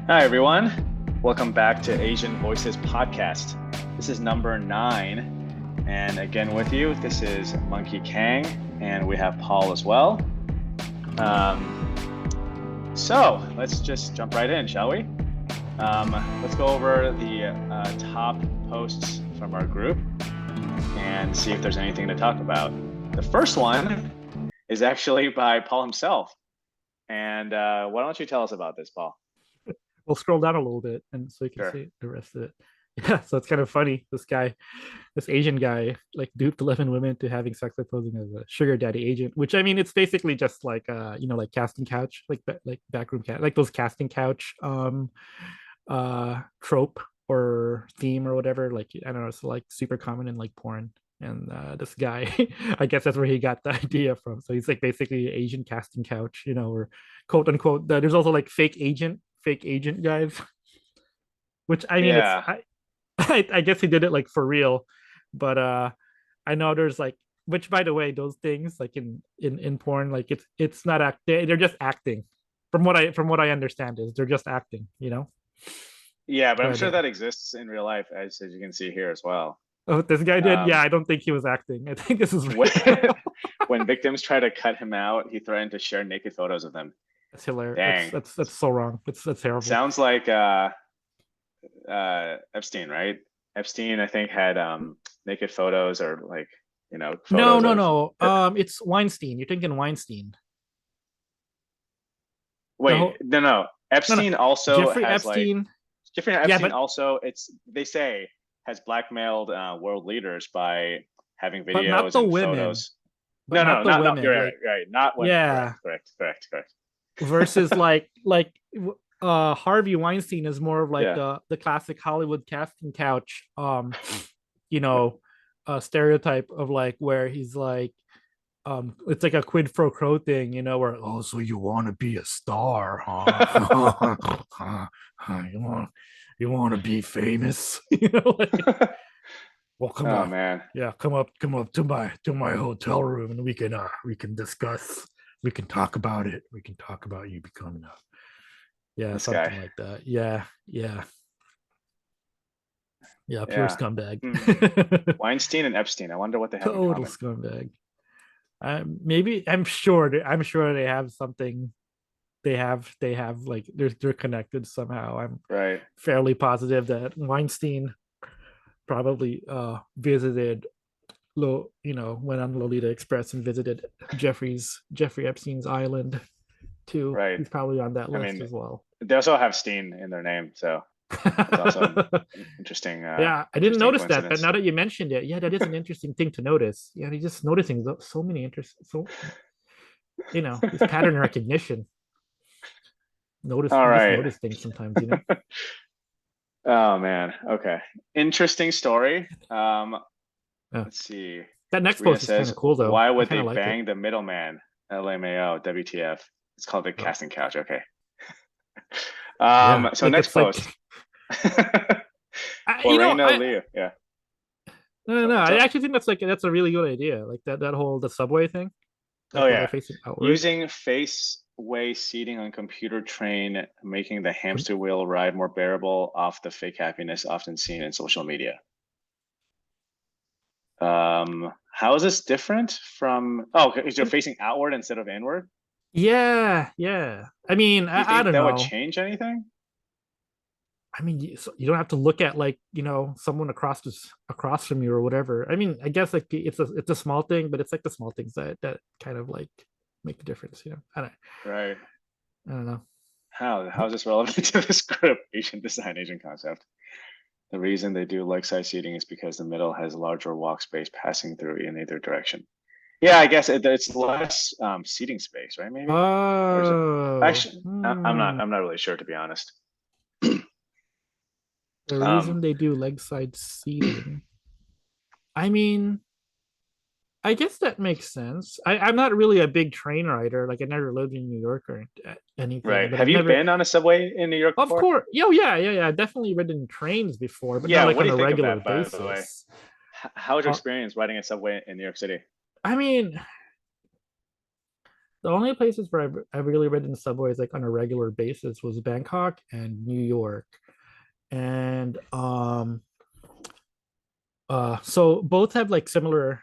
Hi, everyone. Welcome back to Asian Voices Podcast. This is number 9. And again with you, this is Monkey Kang, and we have Paul as well. So let's just jump right in, shall we? Let's go over the top posts from our group and see if there's anything to talk about. The first one is actually by Paul himself. And why don't you tell us about this, Paul? We'll scroll down a little bit and so you can see the rest of it. Yeah, so it's kind of funny. This Asian guy, like duped 11 women to having sex by posing as a sugar daddy agent, which I mean, it's basically just like like casting couch, like backroom cat, like those casting couch trope or theme or whatever. Like I don't know, it's like super common in like porn. And this guy, I guess that's where he got the idea from. So he's like basically Asian casting couch, or quote unquote. There's also like fake agent guys, which I mean, it's Yeah. I guess he did it like for real, but I know there's like, which by the way, those things like in porn, like it's not they're just acting. From what I understand is they're just acting. Yeah, but I'm But sure that exists in real life, as you can see here as well. oh, this guy did. Yeah, Um, I don't think he was acting. I think this is when, real. when victims try to cut him out, he threatened to share naked photos of them. That's hilarious. That's Dang. that's that's so wrong. That's terrible. Sounds like Epstein, right? Epstein, I think, had naked photos or like, No, photos no, of. no. It's Weinstein. You're thinking Weinstein. The Wait, whole no, no. no, no. Epstein also Jeffrey has like Epstein. Jeffrey Yeah, Epstein but also, they say, has blackmailed world leaders by having not videos the and women. photos. But No, not no, the not you're women. right, Like, right, not women. Correct, yeah, correct, correct, correct. versus like Harvey Weinstein is more of like Yeah, the classic Hollywood casting couch you know stereotype of like where he's like it's like a quid pro quo thing, where, oh, so you want to be a star, huh? you want to be famous, like, well, come oh on. man. Yeah, come up to my hotel room and we can discuss. We can talk about it. We can talk about you becoming a, yeah, This something guy. like that. Yeah, yeah, yeah, pure Yeah. scumbag. Hmm. Weinstein and Epstein. I wonder what they have in Total common. scumbag. Maybe I'm sure they have something. They have like they're connected somehow. I'm Right. fairly positive that Weinstein probably visited went on Lolita Express and visited Jeffrey Epstein's island too. Right. He's probably on that I list mean, as well. they also have Steen in their name, so that's also an interesting, Yeah, I didn't interesting notice that, but coincidence. now that you mentioned it, yeah, that is an interesting thing to notice. Yeah, he's just noticing so many interesting, so this pattern recognition. Notice All you just right. notice things sometimes. Oh man. Okay. Interesting story. Yeah. Let's see. That next Rita post is kind says, of cool though. "Why I would kind they of like it. bang the middleman?" LMAO, WTF. It's called the Oh, casting couch. Okay. yeah, So like next it's like post. I, you know Lorena I Liu. Yeah. no, no, no, What's I up? actually think that's a really good idea. Like that whole the subway thing, Oh like where they're yeah. facing outward. Using face-way seating on computer train, making the hamster wheel ride more bearable off the fake happiness often seen in social media. How is this different from, oh, because you're facing outward instead of inward? Yeah, yeah. I mean, Do you I think don't that would know. change anything? I mean, you don't have to look at like someone across from you or whatever. I mean, I guess like it's a small thing, but it's like the small things that kind of like make a difference. Right. I don't know. How is this relevant to this group? Asian design, Asian concept. The reason they do leg side seating is because the middle has larger walk space passing through in either direction. Yeah, I guess it's less seating space, right? Maybe, or is it? Oh, Actually, I'm not. I'm not really sure, to be honest. the Um, reason they do leg side seating. I mean, I guess that makes sense. I'm not really a big train rider. Like I never lived in New York or anything, right. but Have I've you never. been on a subway in New York Of before? course, yeah, yeah, yeah. I've definitely ridden trains before, but not Yeah. like What do on you a think of regular that, by the way? basis. How was your Uh, experience riding a subway in New York City? I mean, the only places where I've really ridden subways like on a regular basis was Bangkok and New York. And so both have like similar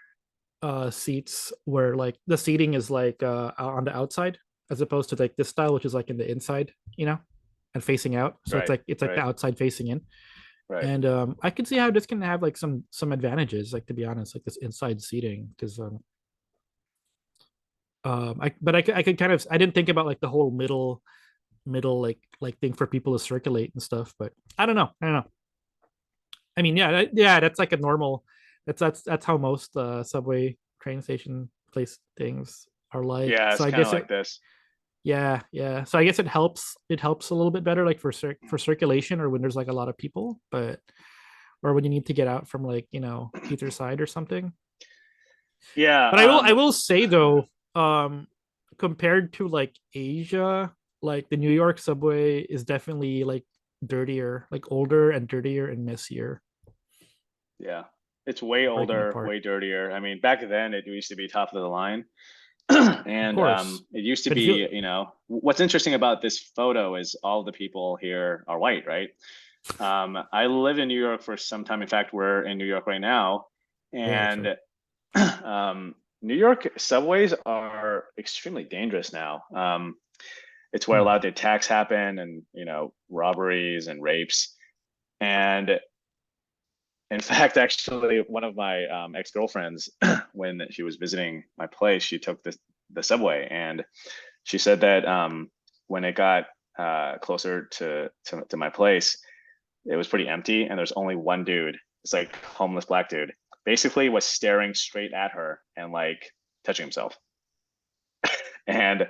seats where like the seating is like on the outside as opposed to like this style, which is like in the inside, you know, and facing out. So Right. it's like the Right. outside facing in. Right. And I can see how this can have like some advantages, like to be honest, like this inside seating, because I could kind of, I didn't think about like the whole middle like thing for people to circulate and stuff, but I don't know. I mean, yeah, yeah, that's like a normal. That's how most subway train station place things are like. Yeah, So it's I kind of guess it, like this. yeah, yeah. So I guess it helps. It helps a little bit better, like for circulation or when there's like a lot of people, but or when you need to get out from like either side or something. Yeah. But I will say though, um, compared to like Asia, like the New York subway is definitely like dirtier, like older and dirtier and messier, Yeah. It's way breaking older, apart. way dirtier. I mean, back then it used to be top of the line. Of And course. it used to But if you be, what's interesting about this photo is all the people here are white, right? I lived in New York for some time. In fact, we're in New York right now. yeah, that's right. And New York subways are extremely dangerous now. It's where a Hmm. lot of the attacks happen and, robberies and rapes. And in fact, actually, one of my ex-girlfriends, when she was visiting my place, she took the subway, and she said that when it got closer to my place, it was pretty empty, and there's only one dude. It's like homeless black dude, basically was staring straight at her and like touching himself. And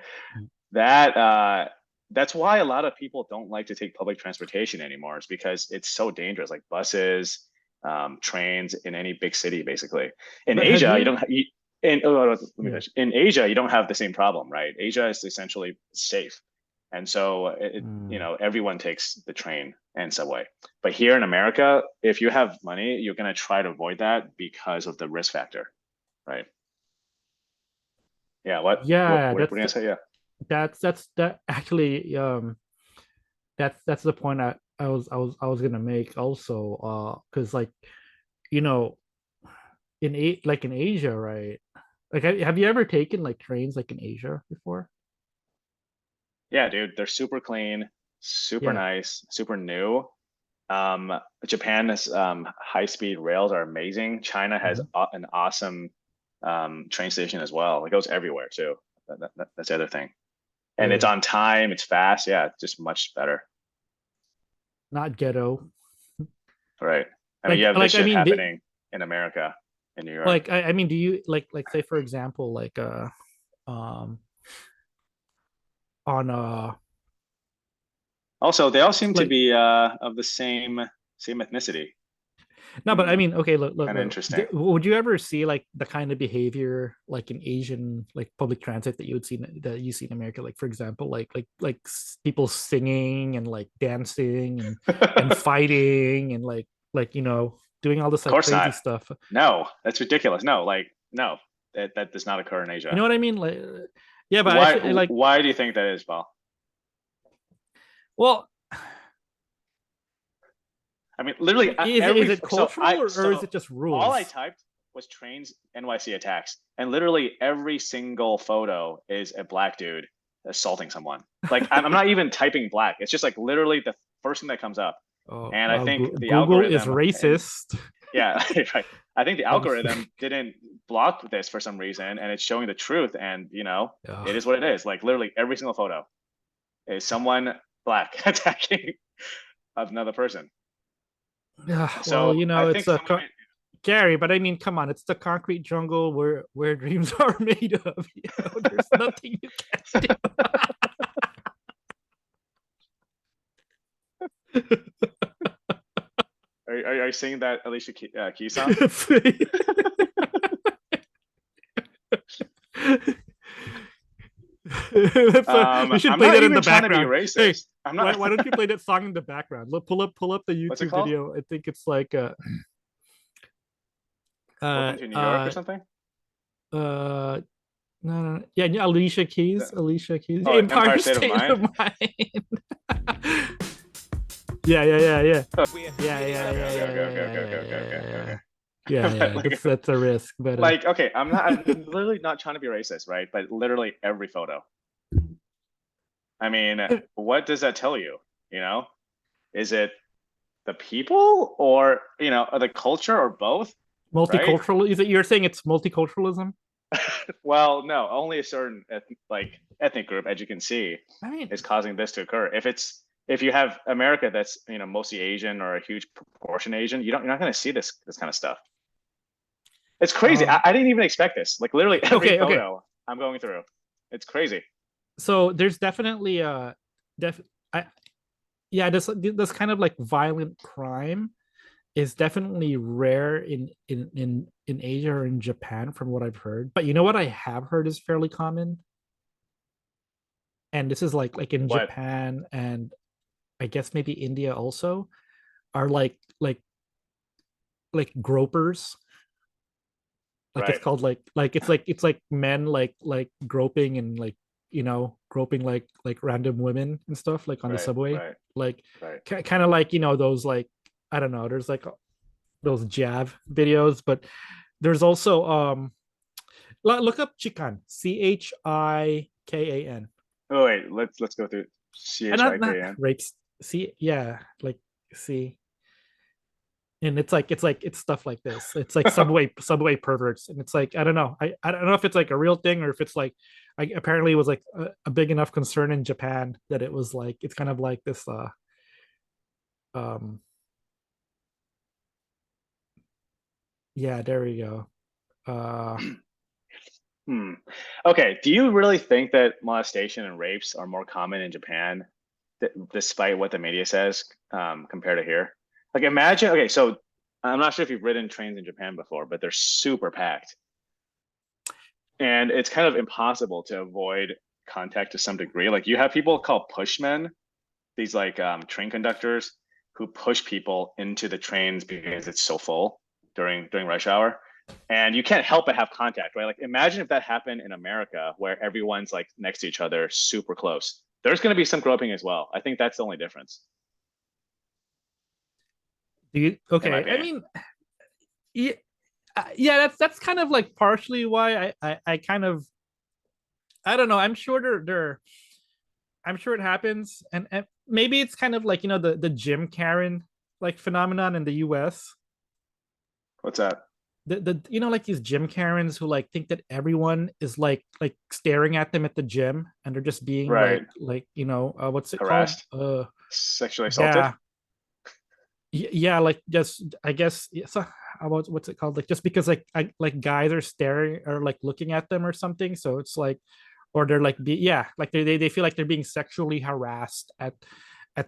that that's why a lot of people don't like to take public transportation anymore. Is because it's so dangerous, like buses, trains in any big city, basically. In But have Asia, you you? don't. Let me Yeah. finish. In Asia, you don't have the same problem, right? Asia is essentially safe, and so Hmm. everyone takes the train and subway. But here in America, if you have money, you're gonna try to avoid that because of the risk factor, right? Yeah. Yeah, What are you gonna say? Yeah. that's that actually that's the point I was gonna make also because like you know like in Asia, right? Like have you ever taken like trains like in Asia before? Yeah, dude, they're super clean, super Yeah. nice, super new. Um, Japan's high speed rails are amazing. China has Mhm. an awesome train station as well. It goes everywhere too. That's the other thing. And it's Yeah. on time, it's fast. Yeah, it's just much better. Not ghetto. Right. I mean, you have this I shit mean happening in America, in New York. I mean do you like say for example like um on Also, they all seem to like be of the same ethnicity. no, but I mean, okay, Kind of interesting. would you ever see like the kind of behavior like in Asian like public transit that you would see that you see in America? Like, for example, people singing and like dancing and Of fighting and like doing all this like course crazy not. stuff. No, that's ridiculous. No, like no, that does not occur in You Asia. know what I mean? Like, yeah, but I Why feel like why do you think that is, Paul? I mean, literally is every it cultural or is it just all I rules? typed was trains NYC attacks, and literally every single photo is a black dude assaulting someone. Like I'm not even typing black. It's just like literally the first thing that comes up. Oh, And I well, think the Google is algorithm and racist. yeah, right. I think the Obviously. algorithm didn't block this for some reason, and it's showing the truth. And Yeah. it is what it is. Like literally every single photo is someone black attacking another person. Yeah, So well, I it's think some of it. Gary, but I mean, come on, it's the concrete jungle where dreams are made of. There's nothing you can do. Are you singing that Alicia Keys song? You should I'm play not that in even the trying to be background. Hey, racist. I'm not. why don't you play that song in the background? Pull up the What's it YouTube called? video. I think it's like uh Welcome to New York or uh something? uh No, no, no. Yeah, yeah, Alicia Keys. The- Alicia Keys. Oh, Empire Empire State of State Mind. of Mind. Yeah, yeah, yeah, yeah. Oh, Yeah, yeah, okay, yeah, okay, yeah, okay, yeah, okay, yeah, okay, yeah, okay, okay, yeah, okay, yeah, okay. yeah. Yeah, But yeah. That's a risk, but okay, I'm literally not trying to be racist, right? But literally every photo. I mean, what does that tell you? You know, is it the people or, or the culture or both, right? multicultural. Is it you're saying it's multiculturalism? Well, no, only a certain ethnic group, as you can see, I mean, is causing this to occur. If you have America that's mostly Asian or a huge proportion Asian, you're not going to see this kind of stuff. It's crazy. um, I didn't even expect this. Like literally every okay, okay. photo I'm going through, it's crazy. So there's definitely def I yeah, this kind of like violent crime is definitely rare in Asia or in Japan from what I've heard. But you know what I have heard is fairly common, and this is like in What? Japan and I guess maybe India also are like gropers. Like it's Right, called like it's like men like groping and like groping like random women and stuff like on the right, subway, right, like right. kind of like those like I don't know, there's like those jab videos, but there's also look up chikan, chikan, Oh wait, let's go through and not CHIKN. rapes. See, yeah, like see, and it's stuff like this. It's like subway perverts, and it's like I don't know if it's like a real thing or if it's like apparently it was like a big enough concern in Japan that it was like it's kind of like this um yeah, there we go. Hmm. Okay, do you really think that molestation and rapes are more common in Japan, despite what the media says, compared to here? Like, imagine. Okay, so I'm not sure if you've ridden trains in Japan before, but they're super packed, and it's kind of impossible to avoid contact to some degree. Like, you have people called pushmen, these like train conductors who push people into the trains because it's so full during rush hour, and you can't help but have contact, right? Like imagine if that happened in America where everyone's like next to each other super close. There's going to be some groping as well. I think that's the only difference, Do you, in my okay, I opinion. mean, yeah, yeah, that's kind of like partially why I kind of I don't know. I'm sure I'm sure it happens, and maybe it's kind of like the Jim Karen like phenomenon in the U.S. What's that? The like these Jim Karens who like think that everyone is like staring at them at the gym and they're just being Right. like what's it called? Harassed, sexually assaulted. Yeah, yeah, like just I guess yeah, so about what's it called, like just because like guys are staring or like looking at them or something, so it's like or they're like yeah, like they feel like they're being sexually harassed at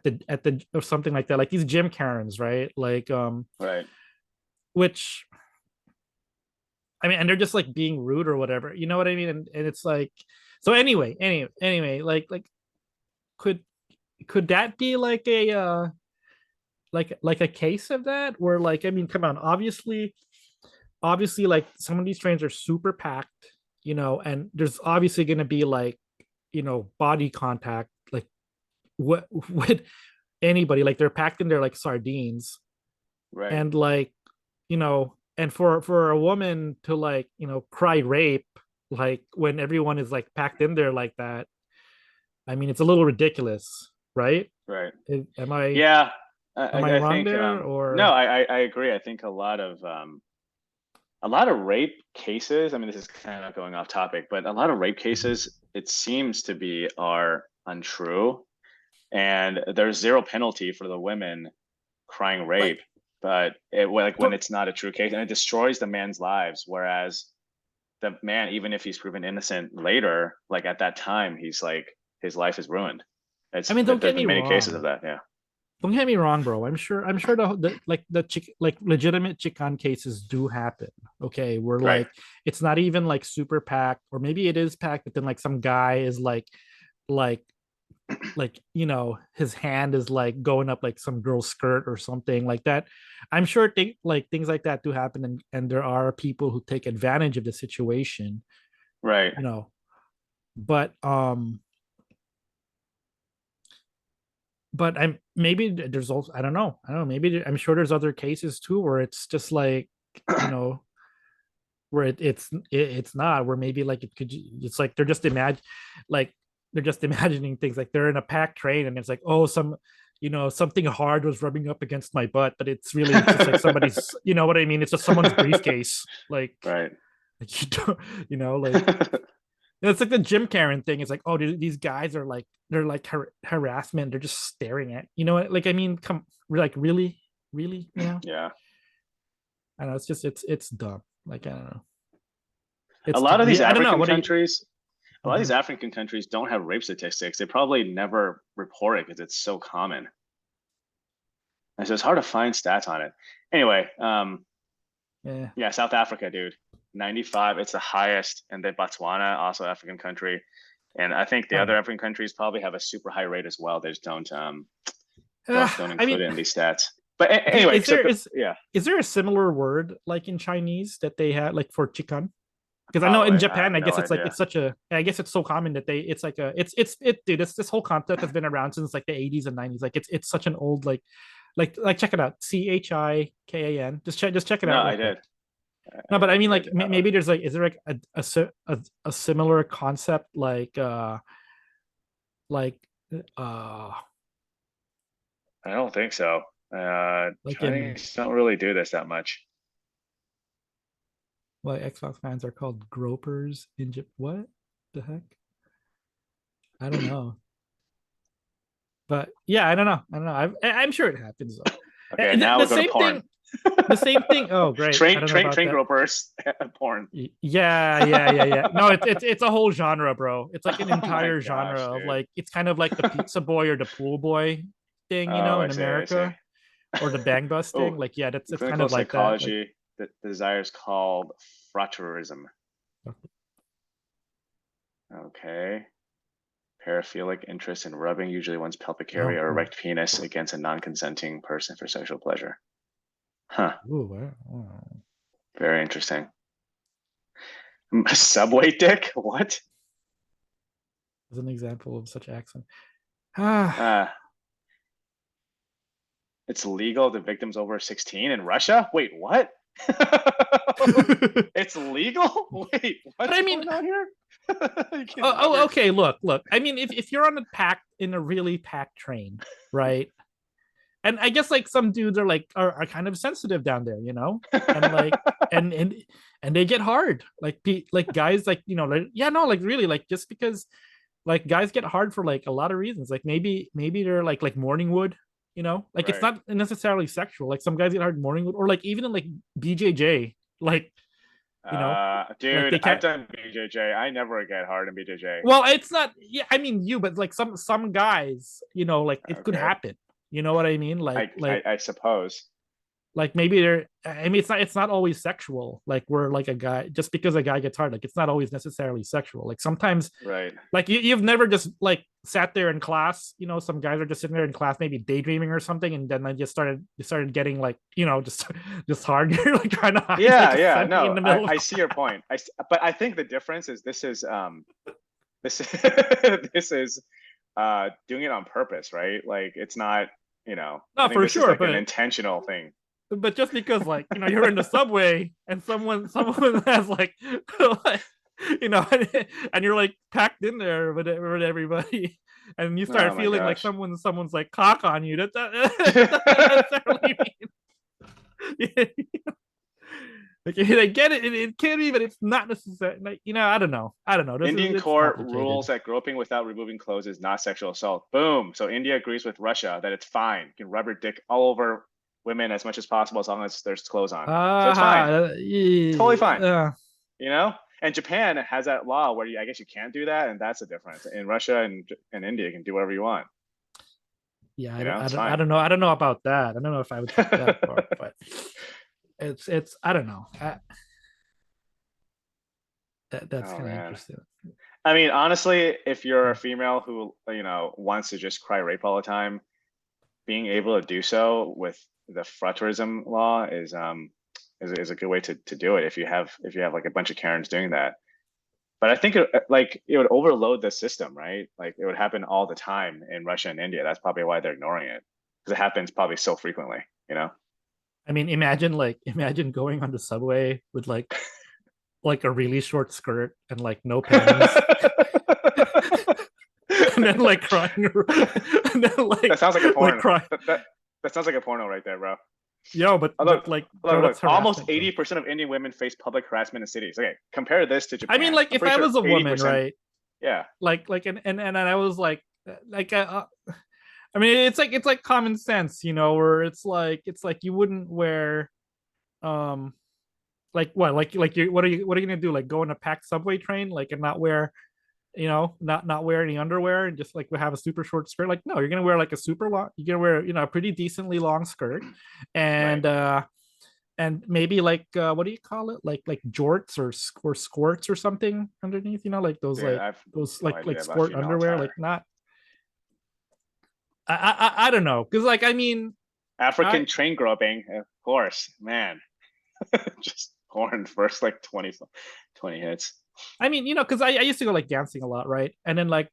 the or something like that, like these Jim Karens, right? Like Right. which I mean, and they're just like being rude or whatever, you know what I mean? And it's like so anyway, like could that be like a like a case of that where like I mean come on, obviously like some of these trains are super packed, and there's obviously going to be like body contact, like what with anybody, like they're packed in there like sardines, Right. and like and for a woman to like cry rape like when everyone is like packed in there like that, I mean it's a little ridiculous, right? Right. Am I Yeah. am I I wrong think there no, or I agree. I think a lot of rape cases, I mean, this is kind of going off topic, but a lot of rape cases, it seems to be are untrue. And there's zero penalty for the women crying rape, like but like when don't it's not a true case and it destroys the man's lives. Whereas the man, even if he's proven innocent later, like at that time, he's like his life is ruined. I mean don't There's get been me many cases of wrong. that. Yeah. Don't get me wrong, bro. I'm sure like legitimate chikan cases do happen. Okay, we're Right. like it's not even like super packed, or maybe it is packed, but then like some guy is like his hand is like going up like some girl's skirt or something like that. I'm sure like things like that do happen, and there are people who take advantage of the situation. Right. you know. But I'm maybe there's also I don't know maybe I'm sure there's other cases too where it's just like, you know, where it's not, where maybe like it could, it's like like they're just imagining things, like they're in a packed train and it's like, oh, some, you know, something hard was rubbing up against my butt, but it's really just like somebody's, you know what I mean, it's just someone's briefcase, Right. like you don't, you know, like it's like the Jim Karen thing. It's like, oh, these guys are like, they're like harassment. They're just staring at, you know, like, I mean, come, like, really, really, you know, Yeah. I don't know. It's just, it's dumb. Like, I don't know. A It's lot of dumb. these Yeah, I don't know. African What are you? countries, a lot of these Mhm. African countries don't have rape statistics. They probably never report it because it's so common. And so it's hard to find stats on it. Anyway, Yeah. yeah, South Africa, dude, 95. It's the highest, and then Botswana, also African country, and I think the other Oh. African countries probably have a super high rate as well. They just don't I include mean, it in these stats. But anyway, is so there yeah, is there a similar word like in Chinese that they had like for chicken? Because I know in probably. I have Japan, I no guess it's like idea. it's such a, I guess it's so common that they, it's like a, it, dude, this whole concept has been around since like the 80s and 90s. Like it's such an old, like check it out, CHIKAN. Just check it No, out real I quick. did. No, but I I mean, did. like maybe there's like, is there like a similar concept like uh I don't think so. like in, Chinese don't really do this that much. like Xbox fans are called gropers in Japan? What the heck? I don't know. But yeah, I don't know. I don't know. I'm sure it happens though. Okay, now The we go to same porn. thing. The same thing. Oh, great. I don't know about Train that. gropers porn. Yeah. No, it's a whole genre, bro. It's like an Oh my entire genre gosh, of dude. like, it's kind of like the pizza boy or the pool boy thing, you Oh, know, I in see, I see. America, or the bang bus thing. Oh, Like, yeah, in it's kind clinical of like that. Like, psychology, the desire is called frotteurism. Okay. Paraphilic interest in rubbing usually one's pelvic area oh, or oh. erect penis against a non-consenting person for sexual pleasure. Huh. Ooh, wow. Very interesting. Subway dick? What? As an example of such accent. Ah. Uh, it's legal to victims over 16 in Russia? Wait, what? It's legal? Wait, But what's I mean, going on here? You can oh, never. okay. Look. I mean, if you're on a packed, in a really packed train, right? And I guess like some dudes are like are kind of sensitive down there, you know, and like and and and they get hard, like like guys, like, you know, like, yeah, no, like really, like just because like guys get hard for like a lot of reasons, like maybe they're like morning wood, you know, like it's Right. not necessarily sexual, like some guys get hard morning wood, or like even in like BJJ, like, you know, like Dude, they I've can't, done BJJ. I never get hard in BJJ. well, it's not, yeah, I mean you, but like some guys, you know, like it could Okay. happen, you know what I mean, I suppose. like maybe they're, I mean it's not always sexual, like where like a guy, just because a guy gets hard, like it's not always necessarily sexual, like sometimes, Right. like you've never just like sat there in class, you know, some guys are just sitting there in class maybe daydreaming or something, and then they just started getting like, you know, just hard. You're like trying to hide like Yeah, a yeah. semi in No, the middle of I see your point. But I think the difference is this this is doing it on purpose, right? Like it's not, I no, think for this is sure, like an intentional thing. but just because, like, you know, you're in the subway and someone has like, you know, and you're like packed in there with everybody, and you Oh start my feeling like gosh. someone's like cock on you, that doesn't necessarily mean like, I get it, it can be, but it's not necessary, like, you know, I don't know, this is, Indian it's court complicated. rules that groping without removing clothes is not sexual assault. Boom. So India agrees with Russia that it's fine. You can rub your dick all over women as much as possible as long as there's clothes on. So it's fine. Totally fine. Yeah, You know? And Japan has that law where I guess you can't do that, and that's the difference. In Russia and India, you can do whatever you want. yeah, It's I fine. don't know, I don't know about that, I don't know if I would take that part, but it's I don't know, that's Oh kind of man. interesting. I mean, honestly, if you're a Mm. female who, wants to just cry rape all the time, being able to do so with the frotteurism law is a good way to do it if you have like a bunch of Karens doing that. But I think like it would overload the system, right? Like it would happen all the time in Russia and India. That's probably why they're ignoring it because it happens probably so frequently, you know? I mean, imagine going on the subway with like a really short skirt and like no panties, and then like crying, and then That sounds like a like porn. crying. That sounds like a porno right there, bro. Yo, Oh, but like, bro, look. that's Almost harassment, bro. 80% of Indian women face public harassment in cities. Okay, compare this to I mean, Japan. like I'm if pretty I sure was a woman, 80%. right? Yeah, And I was like I mean, it's like common sense, you know, where it's like you wouldn't wear um like what like you what are you gonna do, like go in a packed subway train like and not wear, you know, not wear any underwear and just like have a super short skirt? Like no, you're gonna wear like a super long, you're gonna wear, you know, a pretty decently long skirt, right. and maybe like what do you call it, like jorts or squirts or something underneath, you know, Dude, I've those no like idea about sport female underwear, attire. like not I don't know, because like I mean African I train groping, of course, man. Just porn first like 20 hits. I mean, you know, because I used to go like dancing a lot, right? And then I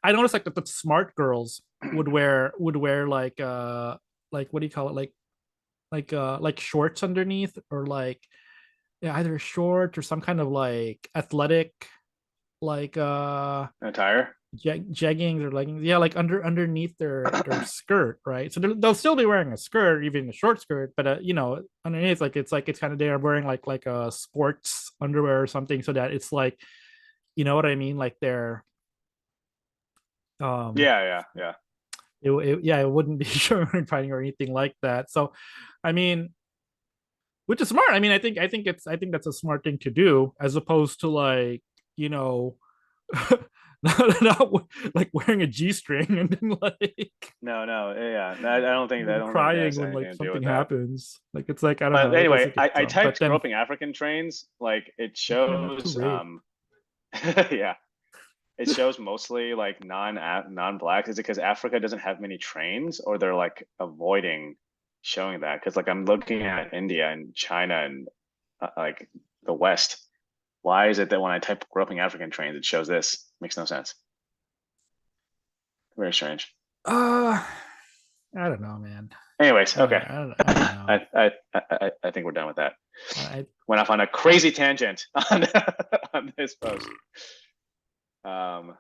noticed like the smart girls would wear like what do you call it, like shorts underneath, or like yeah, either short or some kind of like athletic like Attire? jeggings or leggings, yeah, like underneath their skirt, right? So they'll still be wearing a skirt, even a short skirt, but you know, underneath, like it's kind of, they're wearing like a sports underwear or something, so that it's like, you know what I mean, like they're um Yeah. yeah, it wouldn't be showing fighting or anything like that. So I mean, which is smart. I mean, I think that's a smart thing to do, as opposed to like, you know, not like wearing a g-string and then like No, yeah. I don't think that crying has when anything like to do something with that. happens. Like it's like I don't But know. It anyway, doesn't get I dumb. But typed then groping African trains, like it why not too shows rape? yeah, it shows mostly like non-blacks. Is it because Africa doesn't have many trains, or they're like avoiding showing that? Because like I'm looking at India and China and like the West. Why is it that when I type groping African trains, it shows this? Makes no sense. Very strange. Uh I don't know, man. Anyways, okay. I don't know. I think we're done with that. I Went off on a crazy tangent on on this post. Um,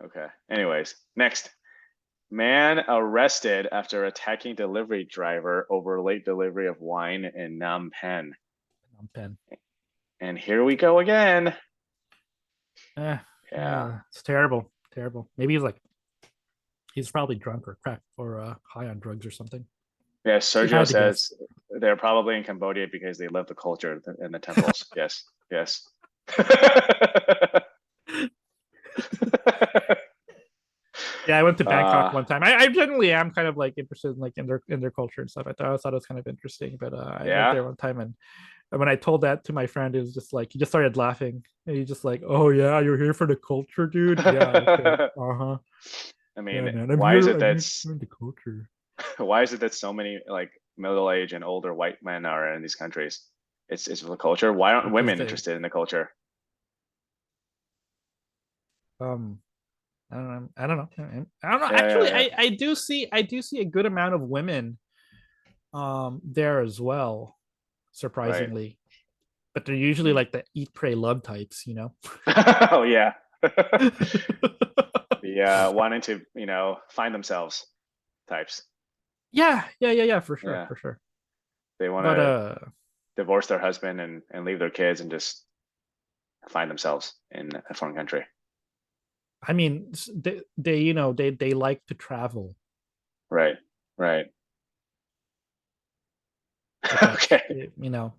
okay. Anyways, next. Man arrested after attacking delivery driver over late delivery of wine in Phnom Penh. I'm pen. And here we go again. Eh, Yeah. yeah, it's terrible. Terrible. Maybe he's probably drunk or crack or high on drugs or something. Yeah, If I Sergio had to guess. says they're probably in Cambodia because they love the culture and the temples. Yes, yes. Yeah, I went to Bangkok uh, one time. I generally am kind of like interested in like in their culture and stuff. I thought it was kind of interesting. But I went yeah. there one time, and when I told that to my friend, it was just like he just started laughing. And he's just like, "Oh yeah, you're here for the culture, dude. Yeah, okay, uh-huh. I Yeah, mean, man. why is it I'm here to that's learn the culture." why is it that so many like middle-aged and older white men are in these countries? It's the culture. Why aren't Because women they interested in the culture? um I don't know. I don't know. Actually, Yeah. I do see a good amount of women there as well, Right. surprisingly. But they're usually Hmm. like the eat, pray, love types, you know. Oh yeah. The wanting to, find themselves types. Yeah, Yeah. for sure. They want But to divorce their husband and leave their kids and just find themselves in a foreign country. I mean, they you know they like to travel, Right. Right. but that's, Okay. you know,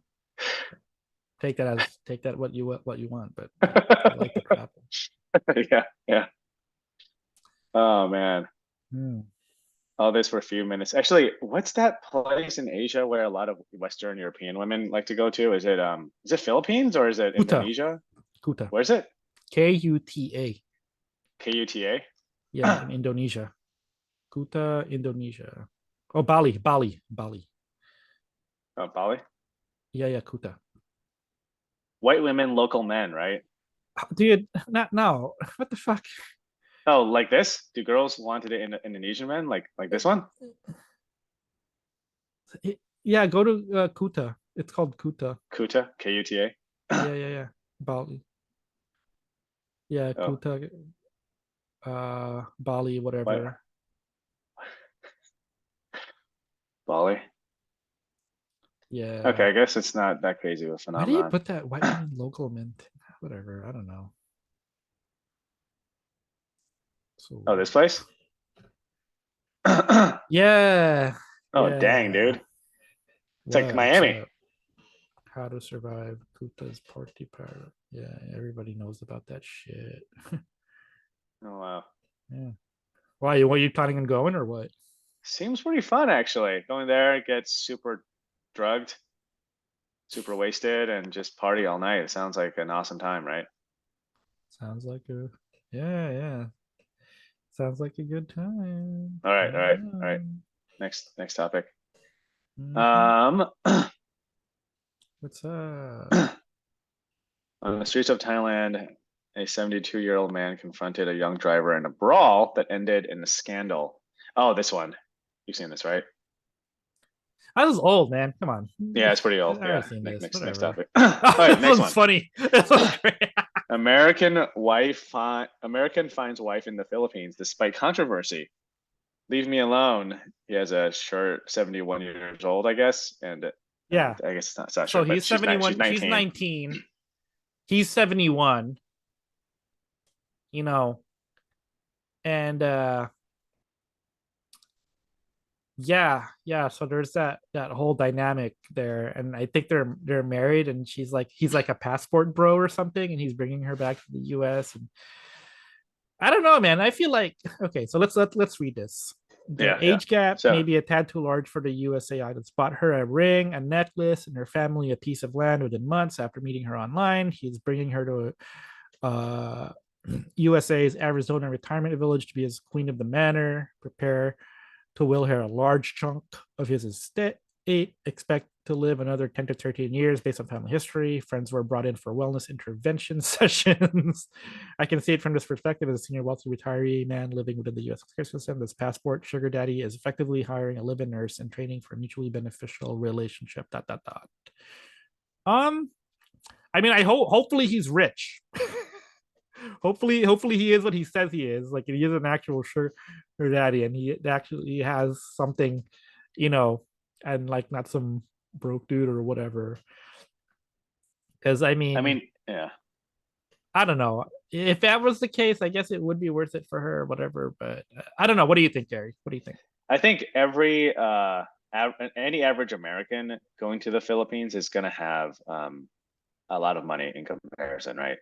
take that what you want, but they like to travel. Yeah. Oh man. Hmm. All this for a few minutes. Actually, what's that place in Asia where a lot of Western European women like to go to? Is it Philippines or is it Kuta, Indonesia? Kuta, Where's it? Kuta. KUTA? Yeah, in Indonesia. Kuta, Indonesia. Oh, Bali. Oh, Bali? Yeah, Kuta. white women, local men, right? Dude, not no. What the fuck? Oh, like this? Do girls want to date Indonesian men like this one? Yeah, go to Kuta. It's called Kuta. Kuta, Kuta. Yeah, yeah, yeah. Bali. Yeah, Oh, Kuta, Bali, what? whatever. Bali. Okay, Yeah. I guess it's not that crazy of a Why do you phenomenon. put that white women local mint? Whatever. I don't know. So Oh, this weird. place? Oh, Yeah. dang, Yeah. dude. It's like What's Miami. up? How to survive Kuta's party pirate. Yeah, everybody knows about that shit. Oh, wow. Yeah. Why? What are you planning on going or what? Seems pretty fun, actually. Going there, get super drugged, super wasted, and just party all night. It sounds like an awesome time, right? Sounds like a yeah, yeah. Sounds like a good time. All right, all right, all right. Yeah. Next topic. Mhm. Um, What's up? on the streets of Thailand, a 72-year-old man confronted a young driver in a brawl that ended in a scandal. Oh, this one. You've seen this, right? I was old, man. Come on. Yeah, it's pretty I old. already Yeah. seen Next, this. next, next Whatever. topic. All Oh, right, this next one's one. funny. This one's great. American finds wife in the Philippines despite controversy. Leave me alone. He has a short 71 years old, I guess, and Yeah. I guess it's not So short, but he's she's 71. She's 19. 19. He's 71, you know, and yeah, yeah. So there's that whole dynamic there. And I think they're married and she's like he's like a passport bro or something, and he's bringing her back to the US. And I don't know, man. I feel like okay, so let's read this. The Yeah, yeah. age gap may So be a tad too large for the USA items. Bought her a ring, a necklace, and her family a piece of land within months after meeting her online. He's bringing her to USA's Arizona retirement village to be his queen of the manor. Prepare to will her a large chunk of his estate. Expect to live another 10 to 13 years based on family history. Friends were brought in for wellness intervention sessions. I can see it from this perspective as a senior wealthy retiree man living within the US healthcare system. This passport sugar daddy is effectively hiring a live-in nurse and training for a mutually beneficial relationship. Dot dot dot. Um, I mean, I hope hopefully he's rich. Hopefully he is what he says he is. Like he is an actual sugar daddy, and he actually has something, you know, and like not some broke dude or whatever. Because I I mean, mean, yeah. I don't know. If that was the case, I guess it would be worth it for her or whatever. But I don't know. What do you think, Gary? What do you think? I think any average American going to the Philippines is going to have a lot of money in comparison, right?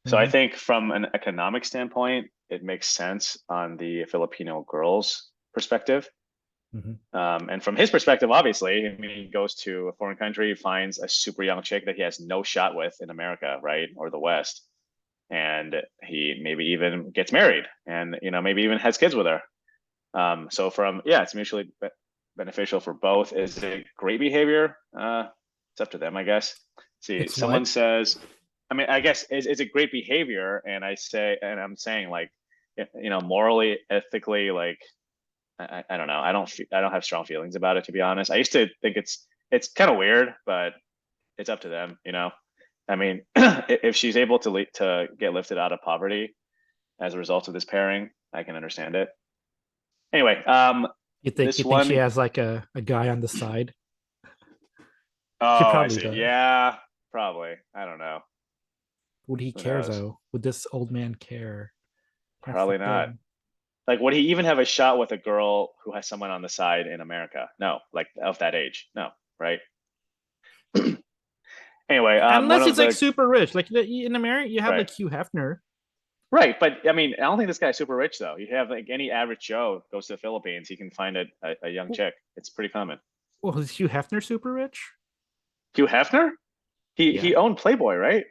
So I Mm-hmm. think from an economic standpoint, it makes sense on the Filipino girl's perspective. Mm-hmm. And from his perspective, obviously, I mean, he goes to a foreign country, finds a super young chick that he has no shot with in America, right, or the West, and he maybe even gets married, and maybe even has kids with her. So from yeah, it's mutually beneficial for both. Is it great behavior? It's up to them, I guess. See, It's someone what? says, I mean, I guess is it great behavior? And I'm saying like, morally, ethically, like, I don't know. I don't have strong feelings about it, to be honest. I used to think it's kind of weird, but it's up to them, you know. I mean, if she's able to get lifted out of poverty as a result of this pairing, I can understand it. Anyway, You this think she one, has like a guy on the side? She oh, I probably see. does. Yeah, probably. I don't know. Would he Who care knows? though? Would this old man care? That's the Probably not. thing. Like, would he even have a shot with a girl who has someone on the side in America? No, like of that age. No, right? Anyway, one Unless of he's like the super rich. Like in America, you have right, like Hugh Hefner. right. But I mean, I don't think this guy's super rich though. You have like any average Joe goes to the Philippines, he can find a young chick. It's pretty common. Well, is Hugh Hefner super rich? Hugh Hefner? He Yeah. owned Playboy, right?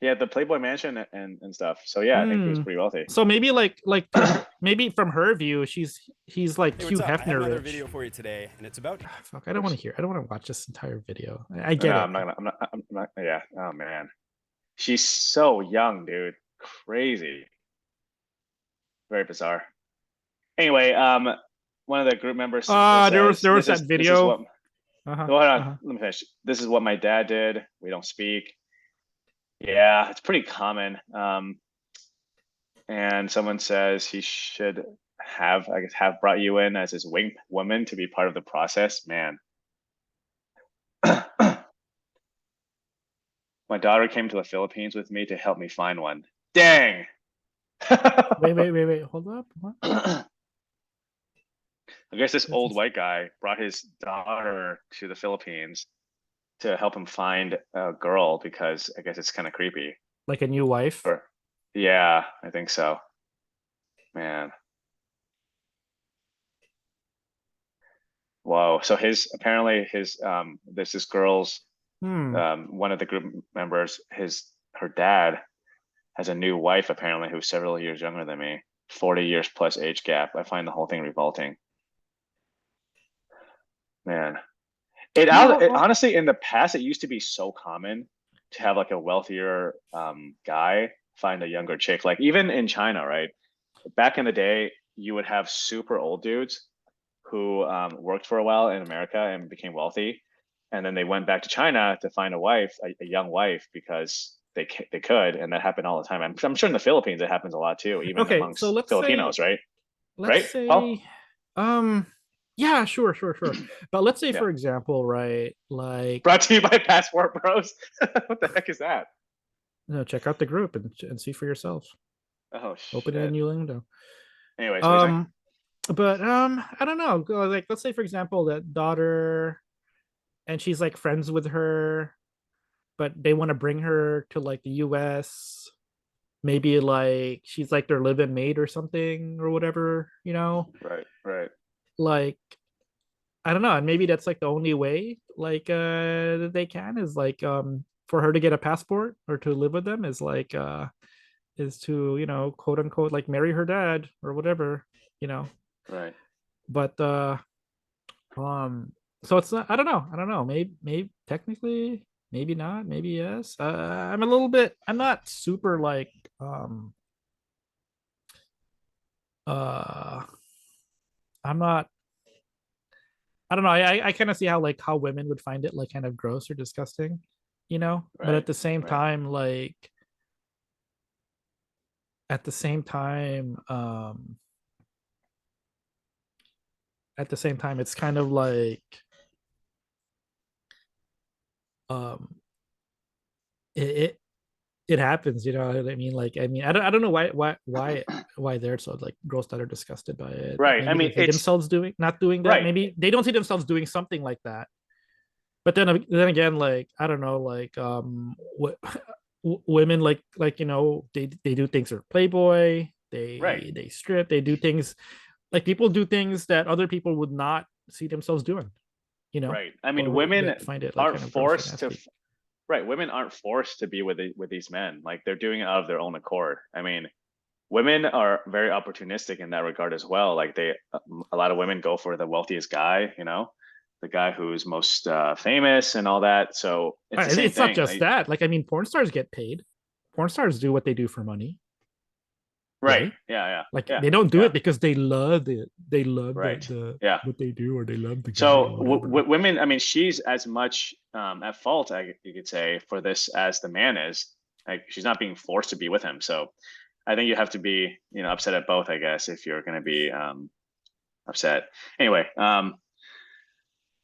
he had the Playboy Mansion and stuff. So yeah, I think he was Hmm. pretty wealthy. So maybe like to her, maybe from her view, he's like Hey, what's Hugh up? I have Hefner another rich. video for you today, and it's about Ah, fuck, I don't want to hear. I don't want to watch this entire video. I No, get it. I'm not. Yeah. Oh man, she's so young, dude. Crazy. Very bizarre. Anyway, one of the group members There says, was that this is video. what. Uh-huh. Hold on, Uh-huh. let me finish. This is what my dad did. We don't speak. Yeah, it's pretty common. And someone says he should have, I guess, have brought you in as his wing woman to be part of the process. Man, my daughter came to the Philippines with me to help me find one. Dang. Wait. Hold up. What? I guess this This old is white guy brought his daughter to the Philippines to help him find a girl because I guess it's kind of creepy. like a new wife. Or, yeah, I think so. Man. Whoa. So his apparently his there's this girl's Hmm. one of the group members, her dad has a new wife apparently who's several years younger than me, 40 years plus age gap. I find the whole thing revolting. Man. It No. honestly in the past it used to be so common to have like a wealthier guy find a younger chick. Like even in China, right? Back in the day, you would have super old dudes who worked for a while in America and became wealthy, and then they went back to China to find a wife, a young wife, because they could, and that happened all the time. I'm sure in the Philippines it happens a lot too, even Okay, so amongst Filipinos, right? let's Right, Paul? say um yeah, sure. But let's say Yeah. for example, right, like Brought to you by Passport Bros. What the heck is that? check out the group and see for yourself. Oh Open a shit. new window. Anyways, what are you saying? Um but I don't know. Like let's say for example that daughter and she's like friends with her, but they want to bring her to like the US. Maybe like she's like their live-in maid or something or whatever, Right, right. like I don't know, and maybe that's like the only way like that they can is like for her to get a passport or to live with them is to, quote unquote like marry her dad or whatever, you know. Right. But um so it's not, I don't know. Maybe technically, maybe not, maybe yes. I'm not super like uh I'm not I don't know. I kind of see how like how women would find it like kind of gross or disgusting, But Right. Right. at the same time, it's kind of like um it it, it happens, you know what I mean? Like I don't know why they're so like grossed out or disgusted by it. Like Right. I maybe mean, they see it's themselves not doing that. right. Maybe they don't see themselves doing something like that. But then again, like I don't know, like what women like they do things for Playboy, Right. they strip, they do things like people do things that other people would not see themselves doing, Right. I mean, or women that find it like aren't kind of gross or forced to, nasty. right. Women aren't forced to be with these men. Like they're doing it out of their own accord. I mean, women are very opportunistic in that regard as well. Like a lot of women go for the wealthiest guy, the guy who's most famous and all that. So it's the same It's not thing. just that. Like I mean, porn stars get paid. Porn stars do what they do for money, Right. right? Yeah. Yeah. Like Yeah. they don't do Yeah. it because they love it. They love Right. the Yeah. what they do, or they love the guy or So whatever. women, I mean, she's as much at fault, you could say, for this as the man is. Like she's not being forced to be with him. So I think you have to be, upset at both, I guess, if you're going to be upset. Anyway,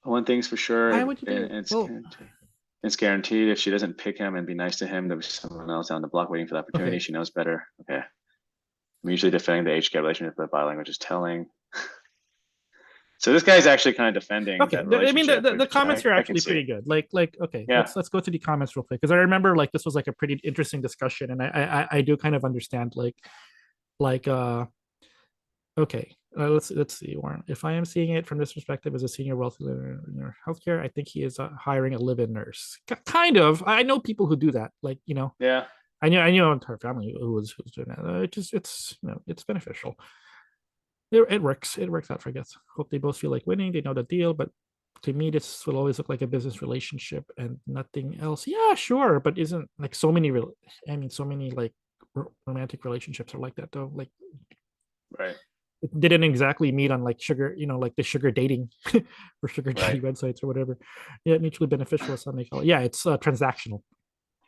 one thing's for sure, Why would you do? it's Well, guaranteed. It's guaranteed if she doesn't pick him and be nice to him, there'll be someone else down the block waiting for the opportunity. okay. She knows better. Okay. I'm usually defending the age gap relationship, but body language is telling. So this guy's actually kind of defending Okay. that I mean, relationship, the which comments are I can actually see. pretty good. Okay, Yeah. let's go to the comments real quick because I remember like this was like a pretty interesting discussion, and I do kind of understand like okay. Let's see, Warren. If I am seeing it from this perspective as a senior wealthy leader in healthcare, I think he is hiring a live-in nurse. Kind of. I know people who do that. Like Yeah. I knew her family who was doing that. It's it's beneficial. It works. It works out for I guess. Hope they both feel like winning. They know the deal, but to me, this will always look like a business relationship and nothing else. Yeah, sure, but isn't like so many real? I mean, so many like romantic relationships are like that though. Like Right. it didn't exactly meet on like sugar, like the sugar dating or sugar Right. dating websites or whatever. Yeah, mutually beneficial is something they call it. Yeah, it's transactional.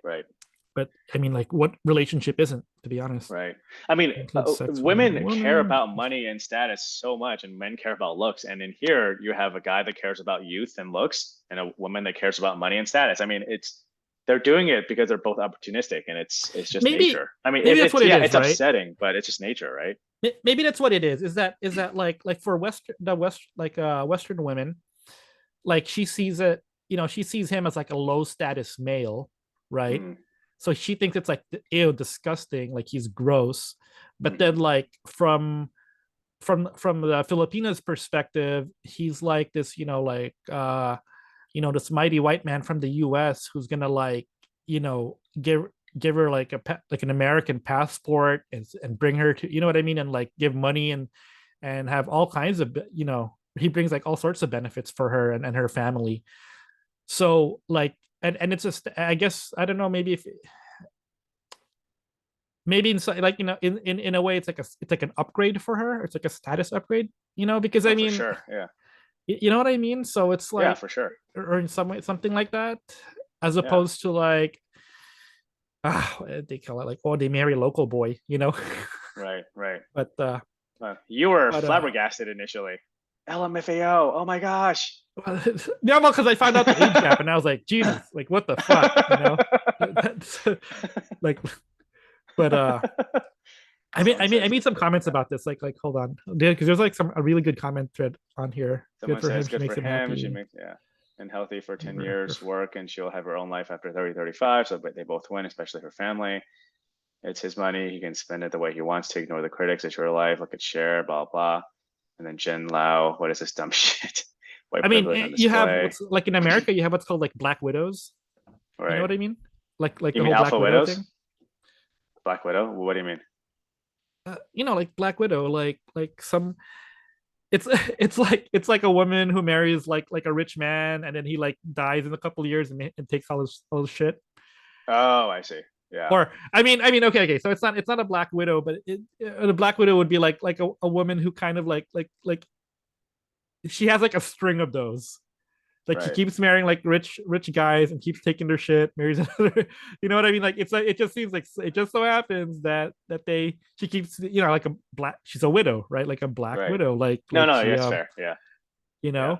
Right. But I mean, like, what relationship isn't? To be honest, Right. I mean, it includes sex with another women care woman. about money and status so much, and men care about looks. And in here, you have a guy that cares about youth and looks, and a woman that cares about money and status. I mean, it's they're doing it because they're both opportunistic, and it's just Maybe, nature. I mean, maybe that's it's what it yeah, is, it's right? upsetting, but it's just nature, right? Maybe that's what it is. Is that like for Western women, like she sees it, she sees him as like a low status male, right? Mm, So she thinks it's like ew, disgusting, like he's gross. But hmm. then like from the Filipinos perspective, he's like this, this mighty white man from the US who's gonna like, give her like like an American passport and bring her to, what I mean, and like give money and have all kinds of, he brings like all sorts of benefits for her and her family. So like, and it's just, I guess, I don't know, maybe if maybe in like, in a way it's like an upgrade for her. It's like a status upgrade, because I Oh, for mean, sure. Yeah. you know what I mean? So it's Yeah, like, for sure. or in some way something like that, as Yeah. opposed to like, they call it like, oh, they marry a local boy, Right. Right. but You were but flabbergasted initially. LMFAO. Oh my gosh. yeah, well, because I found out the age gap and I was like, Jesus, like what the fuck, that's like, but I Someone made some comments about this. Like, hold on, because there's like a really good comment thread on here. Good for him. says She good for makes him him. She happy. makes yeah, and healthy for 10 Her, her, years work, and she'll have her own life after 30, 35. So but they both win, especially her family. It's his money. He can spend it the way he wants to, ignore the critics. It's your life. Look at share, blah blah. And then Jen Lao, what is this dumb shit? White I mean, privilege on you have display. what's like in America, you have what's called like Black Widows. You know Right. what I mean? Like You the mean whole Black Alpha Widow Widows? thing. Black Widow? What do you mean? Like Black Widow, like some. It's it's like a woman who marries like a rich man, and then he like dies in a couple of years and takes all his shit. Oh, I see. Yeah. Or I mean, okay. So it's not a Black Widow, but the Black Widow would be like a woman who kind of like she has like a string of those. Like she Right. keeps marrying like rich guys and keeps taking their shit, marries another. You know what I mean? Like it's like it just seems like it just so happens that she keeps like a black. She's a widow, right? Like a Black Right. Widow. Like No, like no, she that's fair. Yeah. you Yeah. know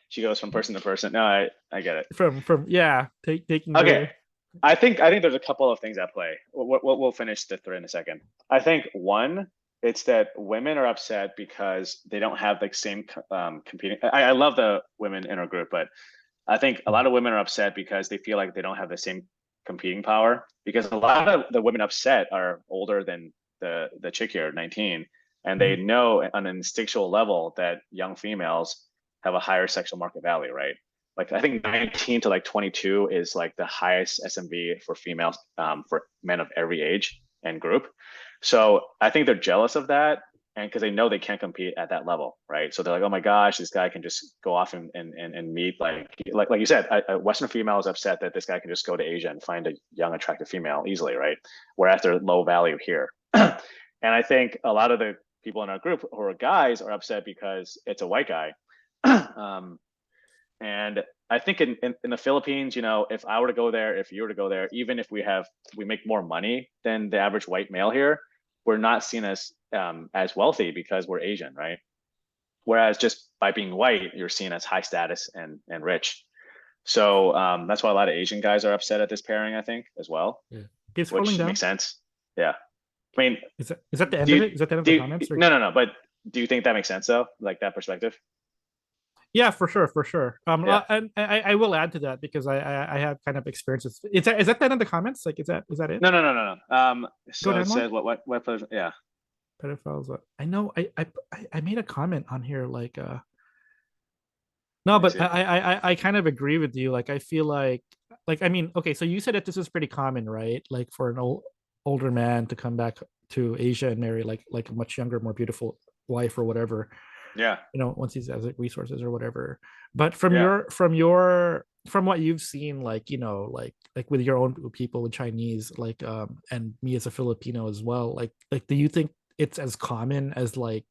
She goes from person to person. No, I get it. from yeah taking Okay. her. I think there's a couple of things at play. We'll finish the thread in a second. I think one, it's that women are upset because they don't have like same competing. I love the women in our group, but I think a lot of women are upset because they feel like they don't have the same competing power. Because a lot of the women upset are older than the chick here, 19, and they Mhm. know on an instinctual level that young females have a higher sexual market value, right? Like I think 19 to like 22 is like the highest SMV for females, for men of every age and group. So I think they're jealous of that, and because they know they can't compete at that level, right? So they're like, oh my gosh, this guy can just go off and meet like you said, a Western female is upset that this guy can just go to Asia and find a young attractive female easily, right? Whereas they're low value here. And I think a lot of the people in our group who are guys are upset because it's a white guy. um, and I think in the Philippines, if I were to go there, if you were to go there, even if we make more money than the average white male here, we're not seen as wealthy because we're Asian, right? Whereas just by being white, you're seen as high status and rich. So that's why a lot of Asian guys are upset at this pairing, I think, as well, Yeah. Keep scrolling which down. makes sense. Yeah. I mean, Is that the end do of you it? Is that the end of do the you, comments? Or no, no, no, but do you think that makes sense though? Like that perspective? yeah, for sure, for sure. Yeah. And I will add to that because I have kind of experiences. Is that the end of the comments? Like, is that it? No, no, no, no, no. Go So it down more. says yeah. Pedophiles. I know. I made a comment on here like no, Let me but see. I kind of agree with you. Like I feel like like I mean, okay, so you said that this is pretty common, right? Like for an older man to come back to Asia and marry like a much younger, more beautiful wife or whatever, Yeah, once he has like resources or whatever. But from yeah. from what you've seen, like like with your own people with Chinese, like and me as a Filipino as well, like do you think it's as common as like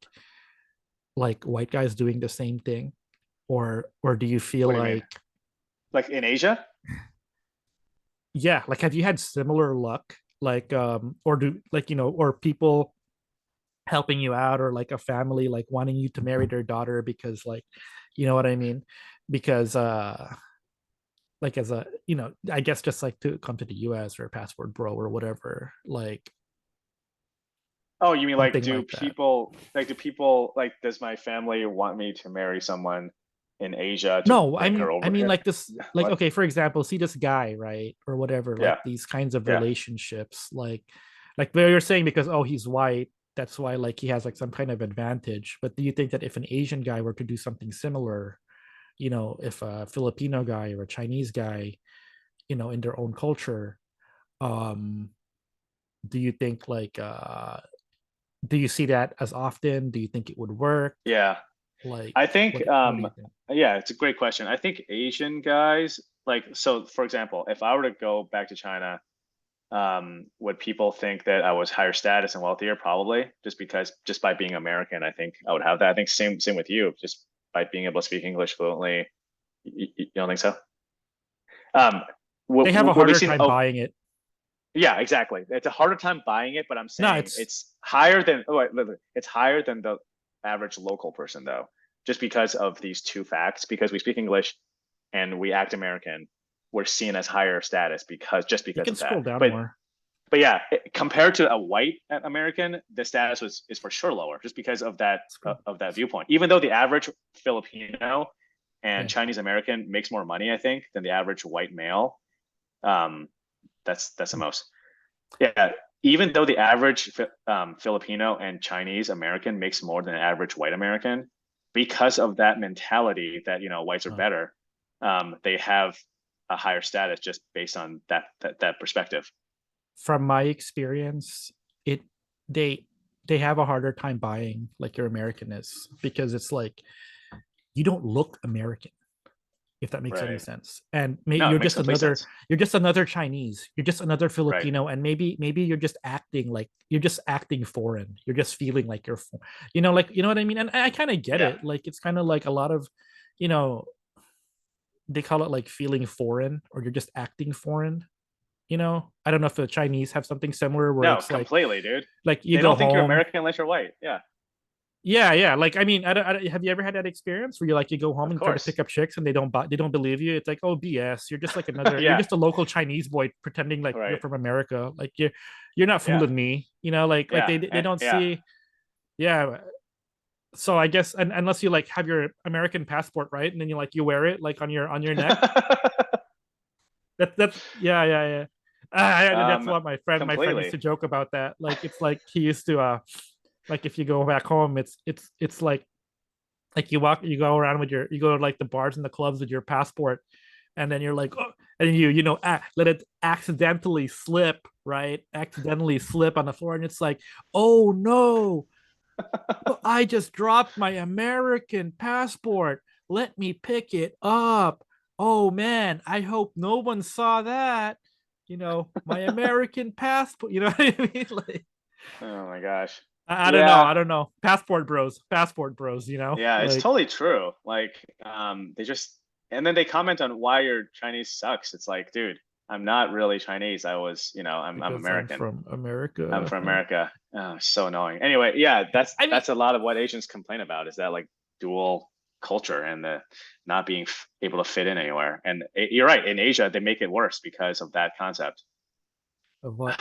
white guys doing the same thing, or do you feel What do you mean? like, Like in Asia? yeah, like have you had similar luck, like or do like or people helping you out, or like a family like wanting you to marry their daughter because like, you know what I mean, because like as a, I guess just like to come to the US or passport bro or whatever, like Oh, you mean like something like that. do people like does my family want me to marry someone in Asia to No, bring her I over mean here? like this, like What? okay, for example, see this guy, right, or whatever, like Yeah, these kinds of yeah. relationships, like where you're saying because oh he's white, that's why like he has like some kind of advantage. But do you think that if an Asian guy were to do something similar, if a Filipino guy or a Chinese guy, in their own culture, um do you think like do you see that as often? Do you think it would work? Yeah. Like I think what do you think? yeah, it's a great question. I think Asian guys like so for example, if I were to go back to China, would people think that I was higher status and wealthier? Probably, just by being American, I think I would have that. I think same with you, just by being able to speak English fluently. You don't think so? Um, They have a will we harder see? time Oh, buying it. yeah, exactly. It's a harder time buying it, but I'm No, saying it's it's higher than oh, wait, look, it's higher than the average local person though, just because of these two facts. Because we speak English and we act American, we're seen as higher status you because can of that. scroll down more. But yeah, compared to a white American, the status is for sure lower, just because Scroll. of that viewpoint. Even though the average Filipino and Yeah. Chinese American makes more money, I think, than the average white male. Um, that's the most. Yeah, even though the average Filipino and Chinese American makes more than an average white American, because of that mentality that whites are Uh, better, they have a higher status just based on that perspective. from my experience, it they they have a harder time buying like your American is, because it's like you don't look American, if that makes any Right. sense. And No, it makes complete sense. you're just another Chinese, you're just another Right. Filipino, and maybe you're just acting like you're just acting foreign. You're just feeling like like what I mean. And I kind of get Yeah. it. Like it's kind of like a lot of, you know, they call it like feeling foreign, or you're just acting foreign. I don't know if the Chinese have something similar where No, it's completely, dude. like you They go don't think you're home. American unless you're white. Yeah, Yeah, yeah. Like, I mean, I don't, have you ever had that experience where you go home of and try to course. pick up chicks and they don't believe you? It's like, oh, BS. You're just like you're Yeah. just a local Chinese boy pretending like you're Right. from America. Like you're not Yeah. fooling me. Like Yeah. they don't Yeah. see. Yeah. So I guess, unless you like have your American passport, right, and then you wear it like on your neck. That's yeah, yeah, yeah. That's um, what my friend used completely. to joke about that. Like it's like he used to like if you go back home, it's like you go around with you go to like the bars and the clubs with your passport, and then you're like, oh, and let it accidentally slip, right, accidentally slip on the floor, and it's like, oh no, I just dropped my American passport, let me pick it up, oh man, I hope no one saw that, my American passport, you know what I mean, like Oh my gosh. I don't know. Yeah. I don't know. Passport bros, Yeah, it's like totally true. Like, they just and then they comment on why your Chinese sucks. It's like, dude, I'm not really Chinese. I'm because I'm American. from I'm America. from Like, America. Oh, so annoying. Anyway, yeah, I mean, that's a lot of what Asians complain about is that like dual culture and the not being able to fit in anywhere. And you're right. In Asia, they make it worse because of that concept of what,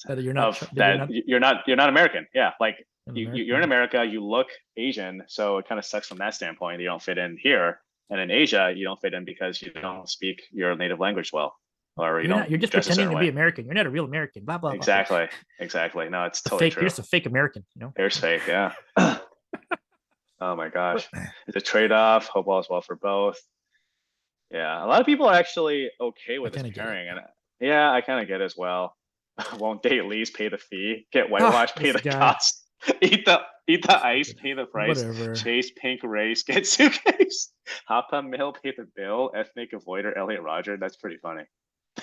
that you're not of that you're that not you're not American. Yeah, like an you're in American. America, you look Asian, so it kind of sucks from that standpoint. You don't fit in here, and in Asia, you don't fit in because you don't speak your native language well, or you You're not. You're don't just dress a pretending certain to way. be American. You're not a real American. Blah blah blah. You're Exactly, exactly. No, it's a totally fake. You're true. just a fake American. Hair's fake. Yeah. Oh my But gosh, it's a trade-off. Hope all is well for both. Yeah, a lot of people are actually okay I with this kind of get it. pairing, and yeah, I kind of get it as well. Won't date least, pay the fee, get Ah, whitewashed, pay this the guy. cost, eat the ice, pay the price, Whatever. chase pink race, get suitcase, hop on mill, pay the bill, ethnic avoider, Elliot Roger. That's pretty funny.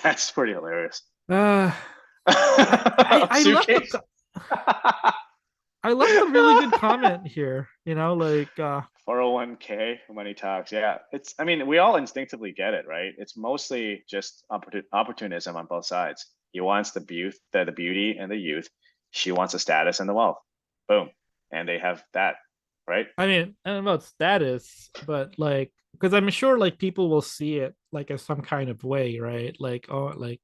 That's pretty hilarious. Uh, I left the Suitcase. I left a really good comment here. Like 401k money talks. Yeah, I mean, we all instinctively get it, right? It's mostly just opportunism on both sides. He wants the beauty and the youth. She wants the status and the wealth. Boom. And they have that, right? I mean, I don't know about status, but like because I'm sure like people will see it like as some kind of way, right? Like oh like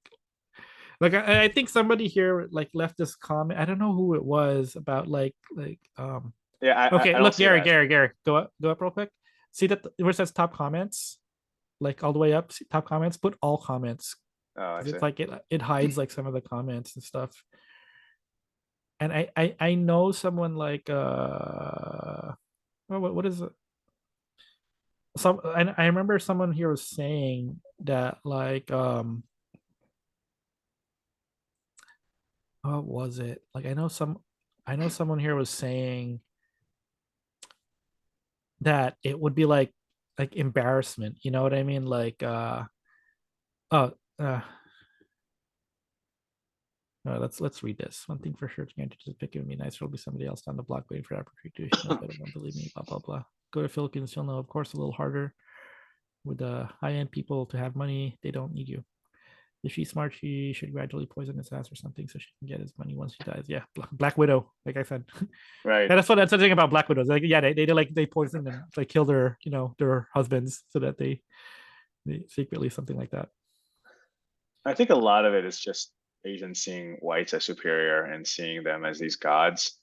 I think somebody here like left this comment. I don't know who it was about like. Yeah, I Okay, don't look, see it as. Gary, go up real quick. See that where it says top comments, like all the way up, see, top comments. Put all comments Oh, I because see. it's like it hides like some of the comments and stuff. And I know someone like what is it? I remember someone here was saying that like what was it? Like I know someone here was saying that it would be like embarrassment, you know what I mean? Like oh uh let's read this. One thing for sure, to just pick it would be nice. There'll be somebody else down the block waiting for that opportunity. She knows better, won't believe me. Blah blah blah. Go to Philippines, you'll know. Of course, a little harder with the high-end people to have money. They don't need you. If she's smart, she should gradually poison his ass or something so she can get his money once she dies. Yeah, Black Widow, like I said. Right. And that's the thing about Black Widows. Like, yeah, they poison and they kill their their husbands so that they secretly something like that. I think a lot of it is just Asians seeing whites as superior and seeing them as these gods.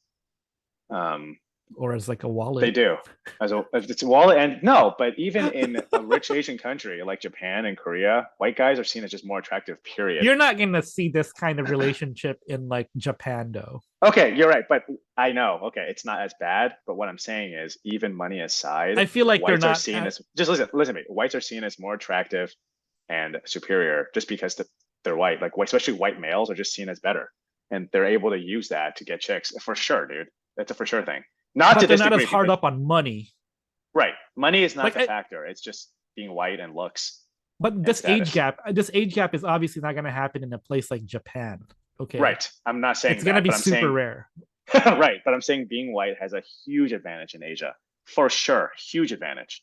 Um, Or as like a They wallet. do. As it's a wallet, and no, but even in a rich Asian country like Japan and Korea, white guys are seen as just more attractive, period. You're not gonna see this kind of relationship in like Japan though. Okay, you're right, but I know, okay, it's not as bad, but what I'm saying is even money I aside, feel like they're whites are not seen as just listen to me. Whites are seen as more attractive and superior just because they're white. Like especially white males are just seen as better. And they're able to use that to get chicks for sure, dude. That's a for sure thing. Not to but they're not disagree as with you, hard but up on money. right. Money is not Like the factor. It's just being white and looks but and status. this age gap is obviously not gonna happen in a place like Japan. Okay. Right. I'm not It's saying gonna that, be but I'm super saying rare. right. But I'm saying being white has a huge advantage in Asia. For sure. Huge advantage.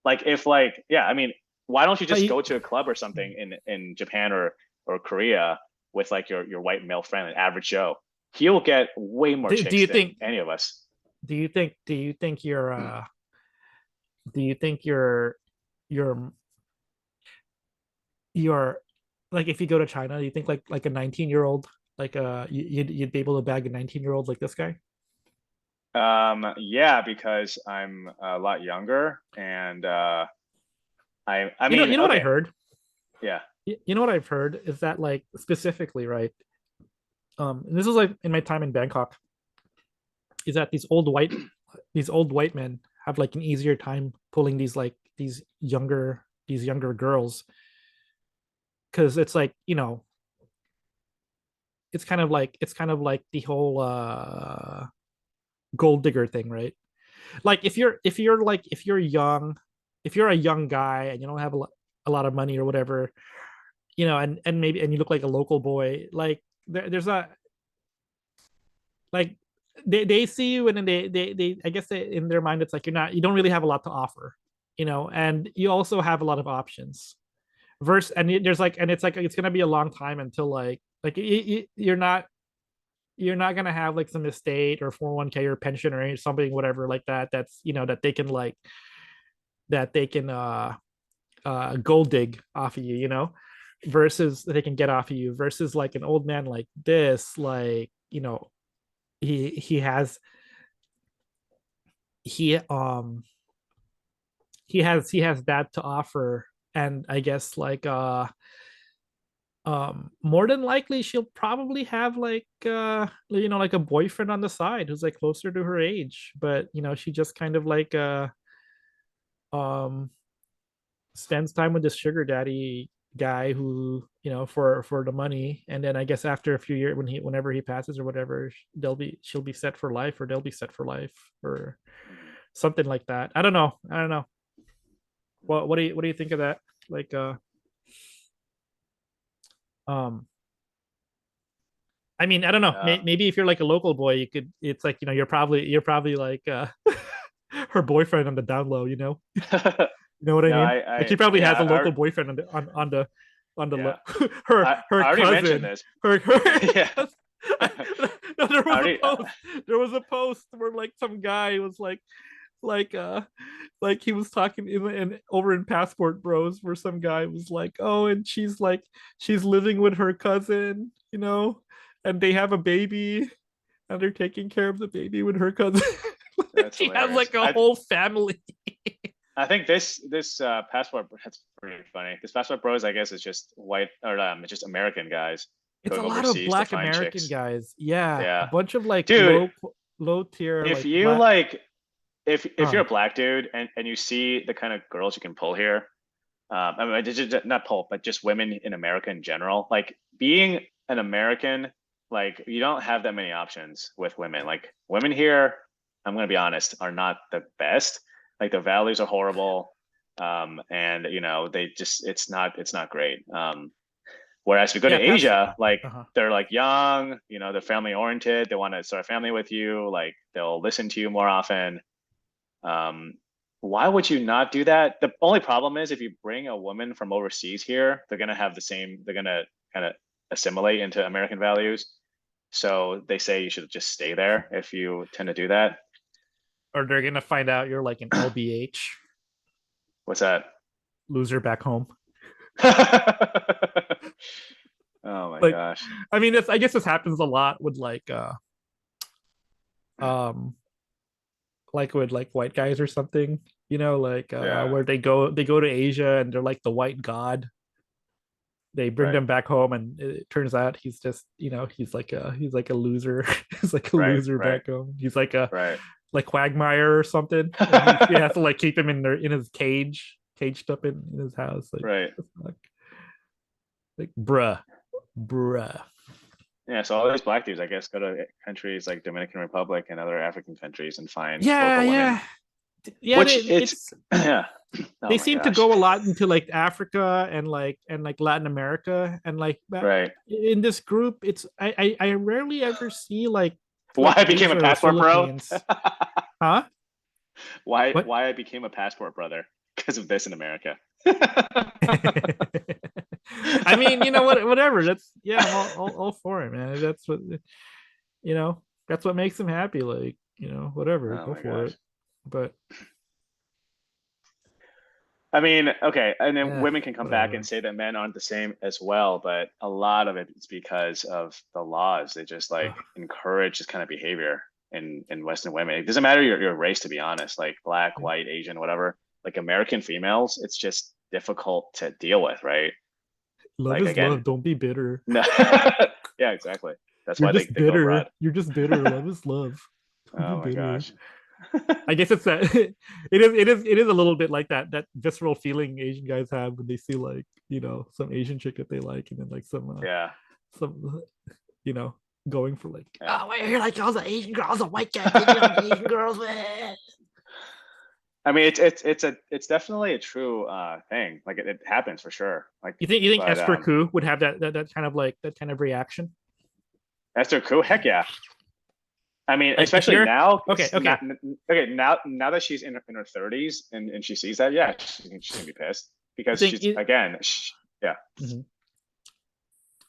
Like if like, yeah, I mean, why don't you But just go to a club or something in Japan or Korea with like your white male friend, an average Joe? He'll get way more do chicks you than think any of us. do you think you're do you think you're you're like if you go to China, do you think like a 19-year-old like you'd be able to bag a 19-year-old like this guy? Yeah, because I'm a lot younger and I mean, You know what I okay, heard? yeah. You know what I've heard is that like specifically, right? And this was like in my time in Bangkok, is that these old white men have like an easier time pulling these younger girls because it's like it's kind of like the whole gold digger thing, right? Like if you're young, if you're a young guy and you don't have a lot of money or whatever, and maybe and you look like a local boy, like there's a like they see you and then they I guess in their mind it's like you don't really have a lot to offer, and you also have a lot of options. Verse and there's like and it's like it's gonna be a long time until you're not gonna have like some estate or 401k or pension or something whatever like that that's that they can gold dig off of you, versus they can get off of you versus like an old man like this, like he has he he has that to offer. And I guess more than likely she'll probably have like a boyfriend on the side who's like closer to her age, but she just kind of um spends time with this sugar daddy guy who, for the money, and then I guess after a few years, whenever he passes or whatever, she'll be set for life, or they'll be set for life, or Mhm. something like that. I don't know. What do you think of that? Like, um I mean, I don't know. Um, Maybe if you're like a local boy, you could. It's like, you're probably like her boyfriend on the down low. You know what I no, mean? Like, she probably yeah, has a local boyfriend on the yeah. her I her already mentioned cousin, this. her Yeah, I, no, there I was a already. post. There was a post where like some guy was like he was talking in over in Passport Bros, where some guy was like, oh, and she's living with her cousin, and they have a baby, and they're taking care of the baby with her cousin. That's She has hilarious. like a whole family. I think this passport that's pretty funny. This passport bros, I guess, is just white or just American guys It's a going lot of overseas to black find American chicks. guys. Yeah, a Yeah, bunch of like dude. low tier If like you black. like, if you're Uh, a black dude and you see the kind of girls you can pull here, I mean, not pull, but just women in America in general. Like being an American, like you don't have that many options with women. Like women here, I'm gonna be honest, are not the best. Like the values are horrible, and they just it's not great. Whereas if you go to yeah, pass. Asia, like Uh-huh. they're like young, they're family oriented, they want to start a family with you, like they'll listen to you more often. Um, why would you not do that? The only problem is if you bring a woman from overseas here, they're gonna kind of assimilate into American values. So they say you should just stay there if you tend to do that. Or they're gonna find out you're like an LBH What's that? loser back home. Oh my Like, gosh. I mean, I guess this happens a lot with um with like white guys or something, like Yeah, where they go to Asia and they're like the white god. They bring right, them back home, and it turns out he's just, he's like a loser. He's like a right, loser right, back home. He's like a right. like Quagmire or something, and he has to like keep him in his caged up in his house. Right. Like bruh. Yeah, so all these black dudes, I guess, go to countries like Dominican Republic and other African countries and find Yeah, local women, yeah, yeah. which it's It's yeah. Oh They my seem to gosh. go a lot into like Africa and like Latin America, and like Right. in this group, I rarely ever see Why like I became a Asia or passport bro? Philippines. Huh? why What? why I became a passport brother? Because of this in America. I mean, whatever. That's, yeah, I'm all for it, man. That's what makes him happy. Like, whatever, Oh go my for gosh. it. But I mean, okay, and then yeah, women can come back and whatever. say that men aren't the same as well, but a lot of it is because of the laws. They just like Ugh, encourage this kind of behavior in Western women. It doesn't matter your race, to be honest, like black, yeah. white, Asian, whatever. Like American females, it's just difficult to deal with, right? Love Like is love. again, Don't be bitter. no, yeah, exactly. That's You're why just they go bitter. abroad. You're just bitter. Love is love. Don't be Oh my bitter. gosh. I guess it's that it is a little bit like that visceral feeling Asian guys have when they see like, some Asian chick that they like, and then like Yeah, some you know going for like, yeah. oh, I hear like all the Asian girls, a white guy picking on Asian girls, man. I mean, it's definitely a true thing. Like it happens for sure. Like, You think but Esper Ku would have that kind of reaction? Esther Koo, heck yeah. I mean, Like if especially you're now. okay, Not okay. okay now that she's in her 30s and she sees that, yeah, she's gonna be pissed You because think she's you again, yeah. Mhm.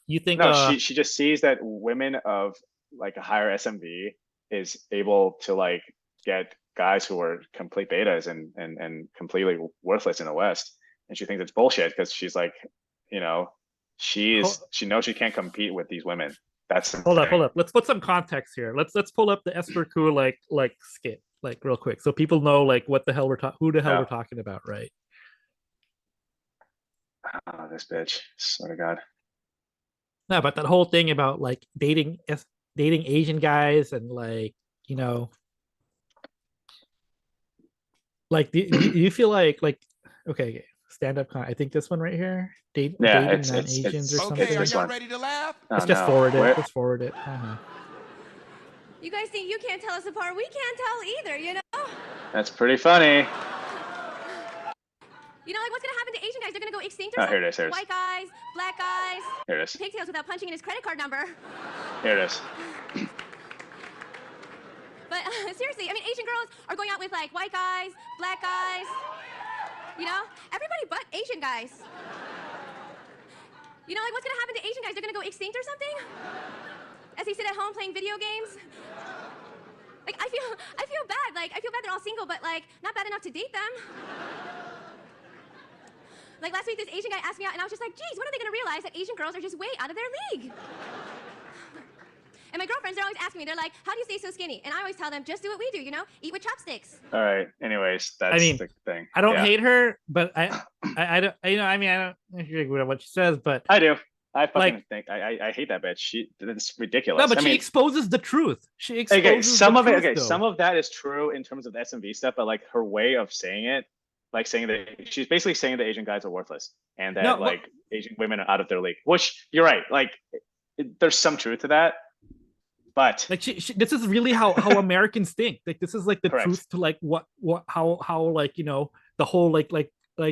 You think No, she just sees that women of like a higher SMV is able to like get guys who are complete betas and completely worthless in the West, and she thinks it's bullshit because she's like, you know, hold, she knows she can't compete with these women. That's the hold thing. up. Let's put some context here. Let's pull up the Esper Ku like skit like real quick, so people know like what the hell who the hell we're Yeah. talking about, right? Oh, this bitch. Swear to God. No, but that whole thing about like dating Asian guys, and like, you know like, do you feel like okay, stand-up I think this one right here. Yeah, Dating non-Asians or something. Okay, are this y'all one. ready to laugh? Oh, Let's just no. forward it. Where- Let's forward it. Uh-huh. You guys think you can't tell us apart? We can't tell either, you know? That's pretty funny. You know, like what's gonna happen to Asian guys? They're gonna go extinct Oh, or here something? it is, here it is. White guys, black guys, Here it is. pigtails without punching in his credit card number. Here it is. But seriously, I mean, Asian girls are going out with like white guys, black guys, you know? Everybody but Asian guys. You know, like what's gonna happen to Asian guys? They're gonna go extinct or something? As they sit at home playing video games? Like, I feel bad. Like, I feel bad they're all single, but like, not bad enough to date them. Like last week, this Asian guy asked me out, and I was just like, geez, when are they gonna realize that Asian girls are just way out of their league? And my girlfriends, they're always asking me, they're like, how do you stay so skinny? And I always tell them, just do what we do, you know? Eat with chopsticks. All right. Anyways, that's mean, the thing. I don't Yeah. hate her, but I don't, you know, I mean, I don't agree with what she says, but I do. I fucking Like- think I hate that bitch. It's ridiculous. no, but I she mean, exposes the truth. She exposes okay, some the of it. truth, Okay, though. some of that is true in terms of the SMV stuff, but like her way of saying it, like saying that she's basically saying that Asian guys are worthless and that No, but- like Asian women are out of their league. Which you're right. Like, there's some truth to that, but Like this is really how Americans think. Like this is like the Correct. truth to like what how like, you know, the whole like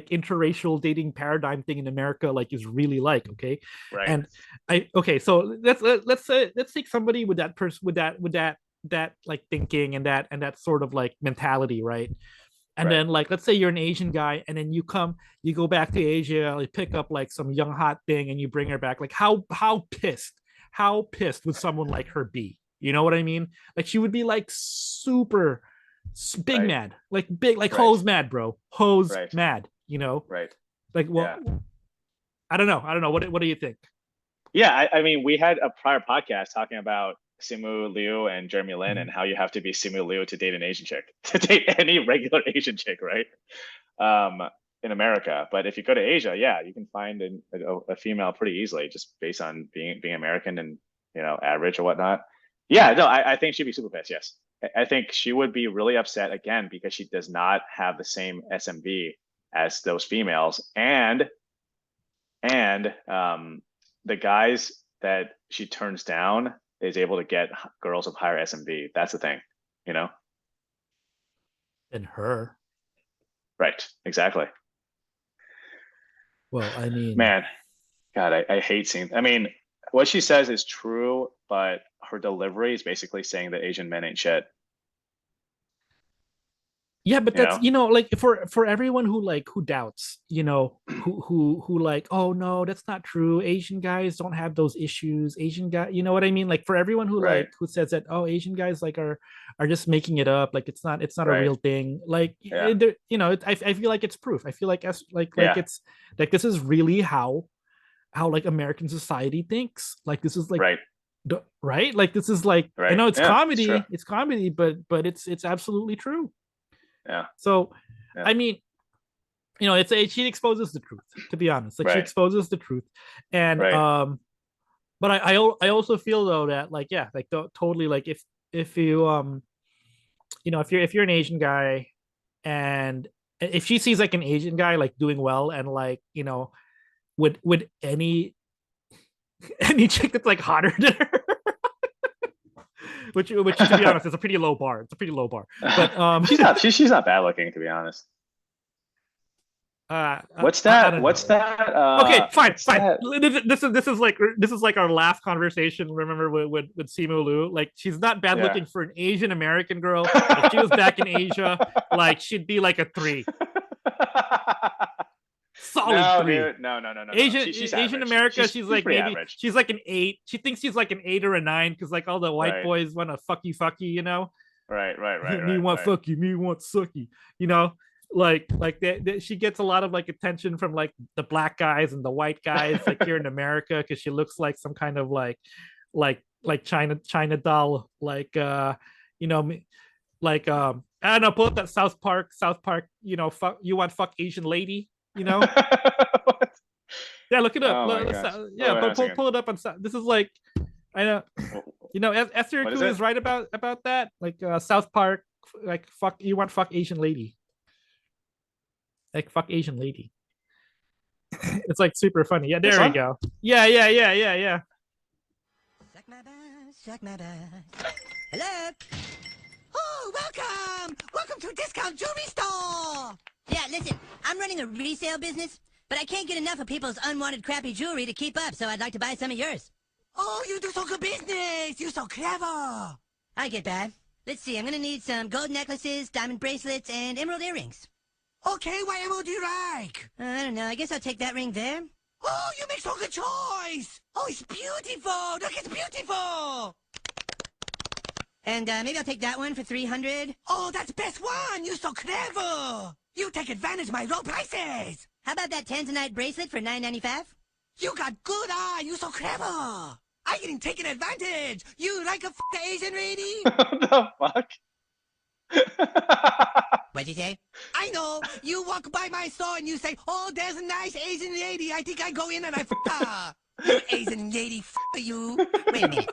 interracial dating paradigm thing in America like is really like, okay? right. And so let's take somebody with that person with that like thinking and that sort of like mentality, right? And Right. then like let's say you're an Asian guy and then you go back to Asia, you pick up like some young hot thing and you bring her back. Like how pissed would someone like her be? You know what I mean? Like she would be like super big Right. mad, like big, like Right. hose mad, bro. Hose Right. mad, you know? Right. Like, well, I don't know. What do you think? Yeah, I mean, we had a prior podcast talking about Simu Liu and Jeremy Lin and how you have to be Simu Liu to date an Asian chick, to date any regular Asian chick, right? In America, but if you go to Asia, yeah, you can find a female pretty easily just based on being American and, you know, average or whatnot. Yeah, no, I think she'd be super pissed. Yes, I think she would be really upset again because she does not have the same SMV as those females, and the guys that she turns down is able to get girls of higher SMV. That's the thing, you know? And her. Right, exactly. Well, I mean, Man, God, I hate seeing. I mean, what she says is true, but her delivery is basically saying that Asian men ain't shit. yeah, but you that's know? you know, like for everyone who doubts, you know, who like, oh no, that's not true. Asian guys don't have those issues. Asian guy, you know what I mean? Like for everyone who Right. like who says that, oh, Asian guys like are just making it up, like it's not a Right. real thing. Like Yeah. you know, I feel like it's proof. I feel like Yeah. it's like this is really how like American society thinks. Like this is like Right. right? Like this is like I Right. know it's Yeah, it's comedy, true. it's comedy, but it's absolutely true. Yeah. So, Yeah. I mean, you know, she exposes the truth. To be honest, like she Right. exposes the truth, and Right. but I also feel though that like yeah, like totally like if you you know, if you're an Asian guy, and if she sees like an Asian guy like doing well and like, you know, with any any chick that's like hotter than her. Which to be honest is a pretty low bar. It's a pretty low bar. But she's not bad looking, to be honest. What's I that? don't What's know. that? Okay, fine. what's that? This is like our last conversation. Remember with Simu Liu? Like she's not bad Yeah. looking for an Asian American girl. If she was back in Asia, like she'd be like a 3, solid No, 3. dude. No. Asian She's Asian average. America, she's like pretty maybe average. she's like an 8. She thinks she's like an 8 or a 9 because like all the white Right. boys want to fucky, you know. Right. Me want right. fucky, me want sucky, you know. Like she gets a lot of like attention from like the black guys and the white guys like here in America because she looks like some kind of like China doll, like you know, like I don't know, pull up that South Park, you know, fuck Asian lady, you know. Yeah, look it up. Oh my gosh. Yeah, Wait, hang on a second. pull it up on. This is like, I know, you know, Esther What is Kuhn it? is right about that. Like South Park, like fuck Asian lady, like fuck Asian lady. It's like super funny. Yeah, This there we one? go. Yeah. Suck my butt, suck my butt. Hello? Oh, welcome! Welcome to Discount Jewelry Store! Yeah, listen, I'm running a resale business, but I can't get enough of people's unwanted crappy jewelry to keep up, so I'd like to buy some of yours. Oh, you do so good business! You're so clever! I get that. Let's see, I'm gonna need some gold necklaces, diamond bracelets, and emerald earrings. Okay, what emerald do you like? I don't know, I guess I'll take that ring there. Oh, you make so good choice! Oh, it's beautiful! Look, it's beautiful! And maybe I'll take that one for 300. Oh, that's best one! You're so clever! You take advantage of my low prices! How about that Tanzanite bracelet for $9.95? You got good eye! You're so clever! I'm getting taken advantage! You like a Asian lady? What the fuck? What'd you say? I know! You walk by my store and you say, oh, there's a nice Asian lady. I think I go in and I her. You Asian lady, you. Wait a minute.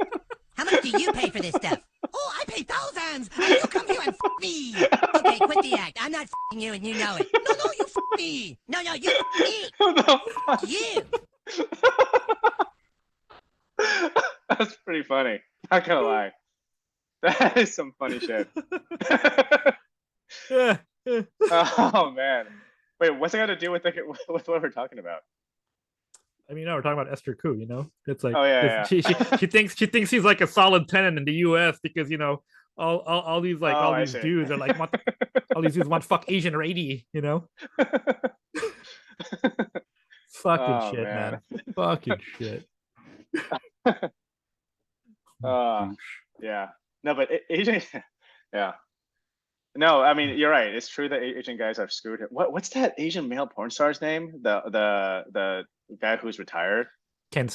How much do you pay for this stuff? Oh, I pay thousands! And you come here and me! Okay, quit the act. I'm not you and you know it. No, you me! No, you me! What the fuck? You! That's pretty funny. Not gonna lie. That is some funny shit. Yeah. Oh man. Wait, what's it got to do with with what we're talking about? I mean, no, we're talking about Esther Koo, you know? It's like Oh, yeah, she thinks he's like a solid tenant in the US because, you know, all these like Oh, all I these see. dudes are like all these dudes want fuck Asian lady, you know? Fucking Oh, shit, man. Fucking shit. Yeah. No, but Asian, yeah. No, I mean you're right. It's true that Asian guys are screwed. What's that Asian male porn star's name? The guy who's retired. Kenny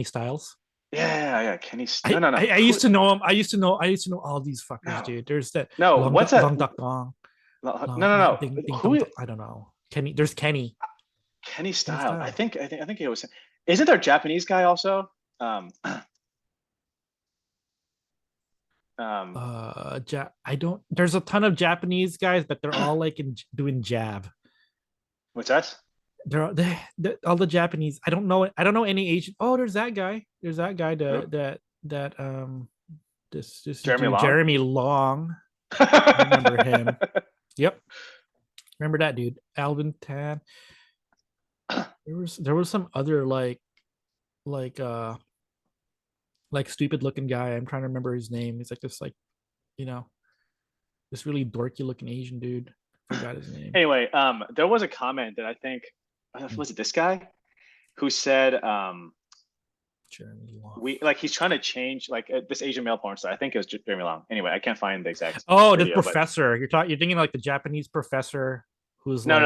Styles. Yeah. Kenny. No. I used to know him. I used to know all these fuckers, No. dude. There's that. No, what's that? Long Duck Bong. No. Who? I don't know. Kenny. There's Kenny. Kenny Style. Style. I think it was. Isn't there a Japanese guy also? I don't. There's a ton of Japanese guys, but they're all like doing jab. What's that? They're all the Japanese. I don't know any Asian. Oh, there's that guy. There's that guy. This Jeremy dude, Long? Jeremy Long. I remember him. Yep. Remember that dude, Alvin Tan. There was some other like stupid looking guy. I'm trying to remember his name. He's like this this really dorky looking Asian dude. Forgot his name. Anyway, there was a comment that I think was it this guy who said Jeremy Long. he's trying to change this Asian male porn star. I think it was Jeremy Long. Anyway, I can't find the exact. Oh, video, the professor. You're thinking like the Japanese professor who's no.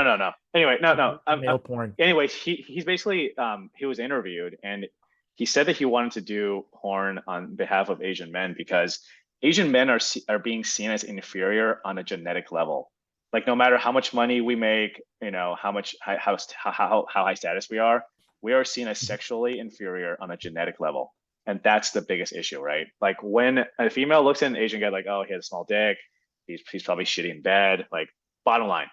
Anyway, no. Male porn. Anyway, he's basically he was interviewed and he said that he wanted to do porn on behalf of Asian men because Asian men are being seen as inferior on a genetic level. Like no matter how much money we make, you know, how high status we are seen as sexually inferior on a genetic level. And that's the biggest issue, right? Like when a female looks at an Asian guy like, oh, he has a small dick, he's probably shitty in bed, like bottom line.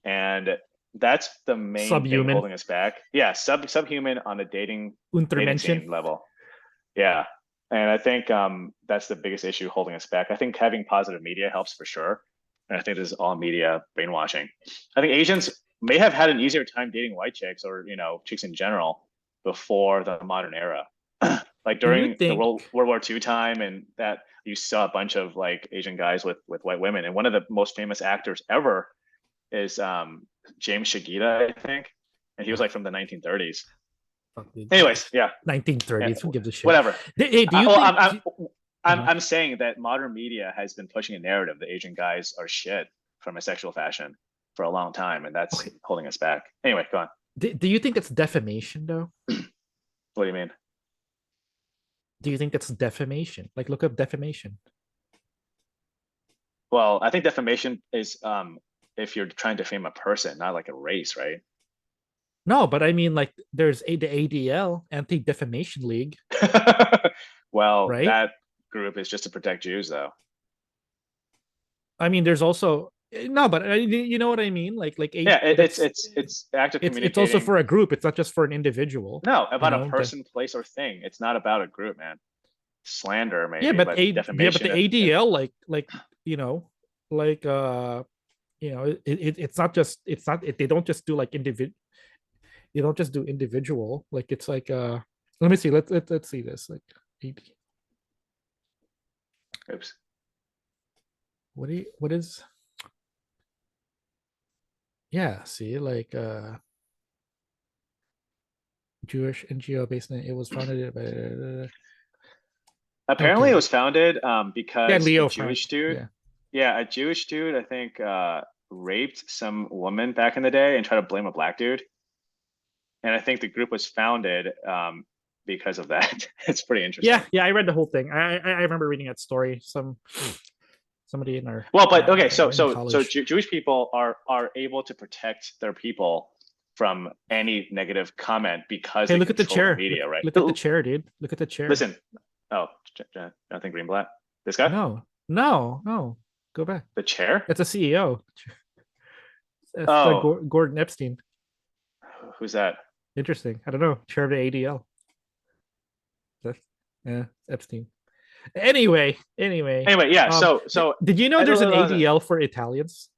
And that's the main thing holding us back. Yeah, subhuman on a dating scene level. Yeah. And I think that's the biggest issue holding us back. I think having positive media helps for sure. And I think this is all media brainwashing. I think Asians may have had an easier time dating white chicks or, you know, chicks in general before the modern era. Like during the World War II time, and that you saw a bunch of like Asian guys with white women. And one of the most famous actors ever is James Shigeta, I think. And he was like from the 1930s. Anyways, yeah. 1930s. Yeah. Who gives a shit? Whatever. Hey, do you think? I'm saying that modern media has been pushing a narrative that Asian guys are shit from a sexual fashion for a long time, and that's holding us back. Anyway, go on. Do you think that's defamation, though? What do you mean? Do you think that's defamation? Like, look up defamation. Well, I think defamation is if you're trying to defame a person, not like a race, right? No, but I mean, like, there's the ADL, Anti-Defamation League. Well, right? That group is just to protect Jews, though. I mean, there's also No, but you know what I mean. Yeah, that's it's active it's also communicating. for a group. It's not just for an individual. No, You about a know. person, place, or thing. It's not about a group, man. Slander Yeah, maybe, but but the defamation. ADL you know like it's not just they don't just do like individual. You don't just do individual. Like it's like let me see. Let's see this like AD, Oops. what is yeah, see like Jewish NGO based in it was founded by Apparently, it okay. was founded Yeah, because a Leo Jewish Frank. dude, Yeah. yeah, a Jewish dude, I think, raped some woman back in the day and tried to blame a black dude. And I think the group was founded because of that. It's pretty interesting. Yeah, I read the whole thing. I remember reading that story. Somebody in our Well, but okay, in college. Jewish people are able to protect their people from any negative comment because Hey, they look at the control the chair. media, right? Look at the chair, dude. Look at the chair. Listen, oh, Jonathan Greenblatt, this guy, No. Go back. the chair. It's a CEO. It's Oh, Gordon Epstein. who's that? Interesting. I don't know. Chair of the ADL. Yeah, Epstein. Anyway. Anyway, yeah. So did you know there's an ADL for Italians?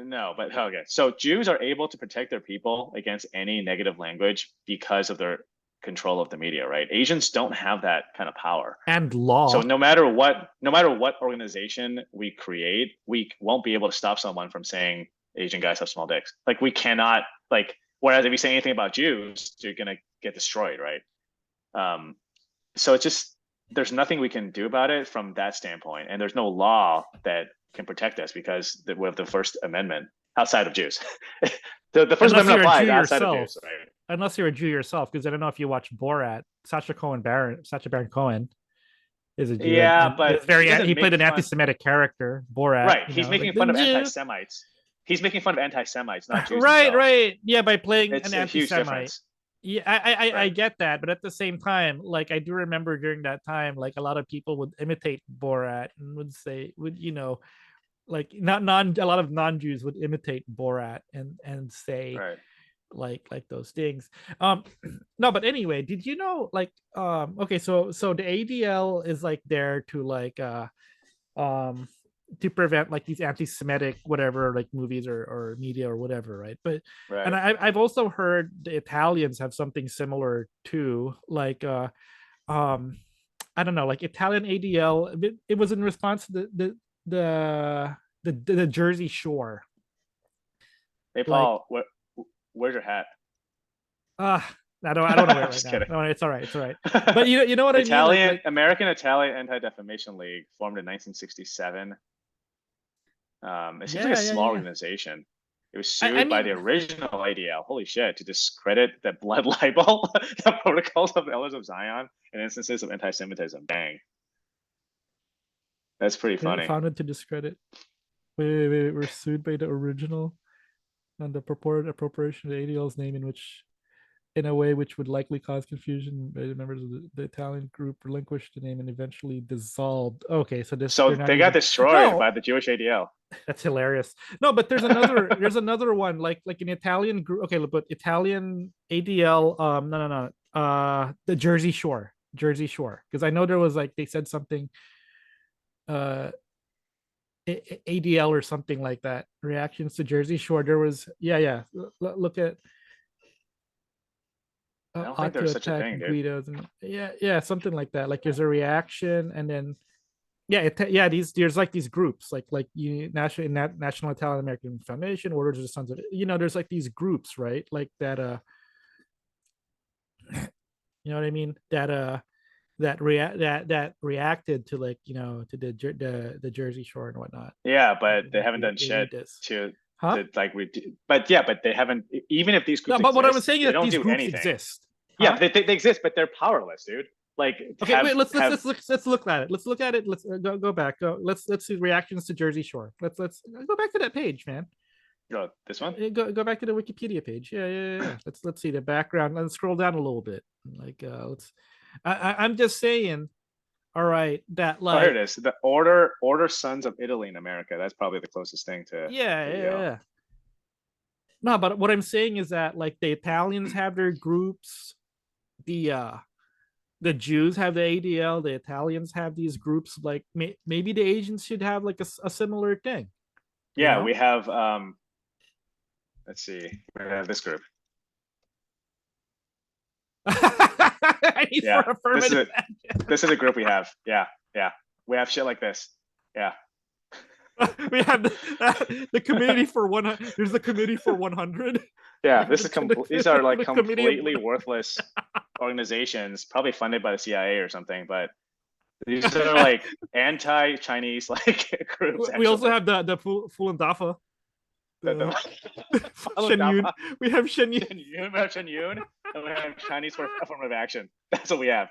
no, but okay. So Jews are able to protect their people against any negative language because of their control of the media, right? Asians don't have that kind of power. And law. So no matter what organization we create, we won't be able to stop someone from saying Asian guys have small dicks. Like we cannot like. Whereas if you say anything about Jews, you're gonna get destroyed, right? So it's just there's nothing we can do about it from that standpoint, and there's no law that can protect us because we have the First Amendment outside of Jews. the First Amendment applies outside of Jews, right? Unless you're a Jew yourself, because I don't know if you watch Borat. Sacha Baron Cohen is a Jew. Yeah, but he played an anti-Semitic character, Borat. Right, he's making fun of anti-Semites. He's making fun of anti-Semites, not Jews. Right. Yeah, by playing it's an a huge anti-Semite. difference. Yeah, I get that, but at the same time, like I do remember during that time, like a lot of people would imitate Borat and would say, like a lot of non-Jews would imitate Borat and say right. like those things. No, but anyway, did you know okay, so the ADL is like there to like to prevent like these anti-Semitic whatever like movies or media or whatever, right? But right. And I've also heard the Italians have something similar too, like I don't know, like Italian ADL. It was in response to the Jersey Shore. Hey Paul, where's your hat? I don't wear it right now. No, it's all right. But you know what Italian, I mean? American Italian Anti-Defamation League formed in 1967. It seems like a small organization. It was sued by the original ADL. Holy shit! To discredit the blood libel, the protocols of the Elders of Zion, and instances of anti-Semitism. Dang, that's pretty funny. Founded to discredit. Wait. We're sued by the original and the purported appropriation of the ADL's name in a way which would likely cause confusion by the members of the Italian group, relinquished the name and eventually dissolved. Okay, so they got destroyed by the Jewish ADL. That's hilarious. No, but there's another one like an Italian group. Okay, but Italian ADL. No. The Jersey Shore, because I know there was like they said something. ADL or something like that. Reactions to Jersey Shore. There was look at. I don't think there's such a thing, Guidos and something like that. Like there's a reaction, and then there's like these groups like National Italian American Foundation, Orders of the Sons of there's like these groups, right? Like that you know what I mean? That reacted to like to the Jersey Shore and whatnot. Yeah, but they haven't done shit to like but they haven't. Even if these groups, but what I'm saying is these groups exist. Yeah, they exist, but they're powerless, dude. Like, okay, let's look at it. Let's look at it. Let's go back. Let's see reactions to Jersey Shore. Let's go back to that page, man. Go this one. Go back to the Wikipedia page. Yeah. Let's see the background. Let's scroll down a little bit. Like I'm just saying, all right, that Oh, here it like is. The Order Sons of Italy in America. That's probably the closest thing to yeah, yeah, ADL. yeah. No, but what I'm saying is that like the Italians have their groups, the Jews have the ADL, the Italians have these groups. Like maybe the Asians should have like a similar thing, you Yeah, know? we have let's see. We have this group. I need Yeah, for this is affirmative it. action. This is a group we have. Yeah, yeah. We have shit like this. Yeah. We have the committee for 100. There's the committee for 100. Yeah, this is these are like the committee of completely worthless organizations, probably funded by the CIA or something, but these are like anti-Chinese like groups. we also actually. have the Full and Dafa. Follow Shen Yun. Dapa. We have Shen Yun. We have Shen Yun, and we have Chinese for affirmative action. That's what we have.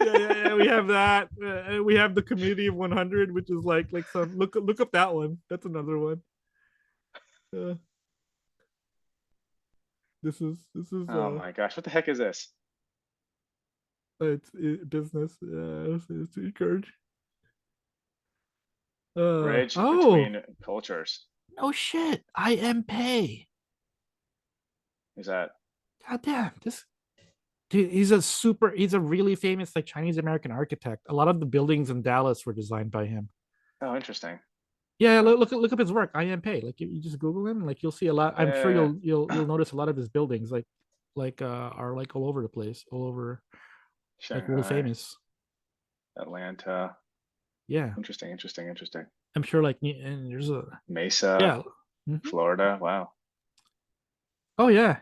Yeah. We have that. We have the committee of 100, which is like some look up that one. That's another one. This is Oh my gosh, what the heck is this? it's business. It's encourage. Bridge Oh between cultures. no shit! I am pay. Is that? God damn this dude! He's a really famous like Chinese American architect. A lot of the buildings in Dallas were designed by him. Oh, interesting. Yeah, look up his work. I am pay. Like you just Google him, like you'll see a lot. I'm sure you'll notice a lot of his buildings are like all over the place, all over like really Shanghai, famous. Atlanta. Yeah, Interesting. I'm sure like and there's a Mesa, yeah. Mhm. Florida. Wow, Oh yeah.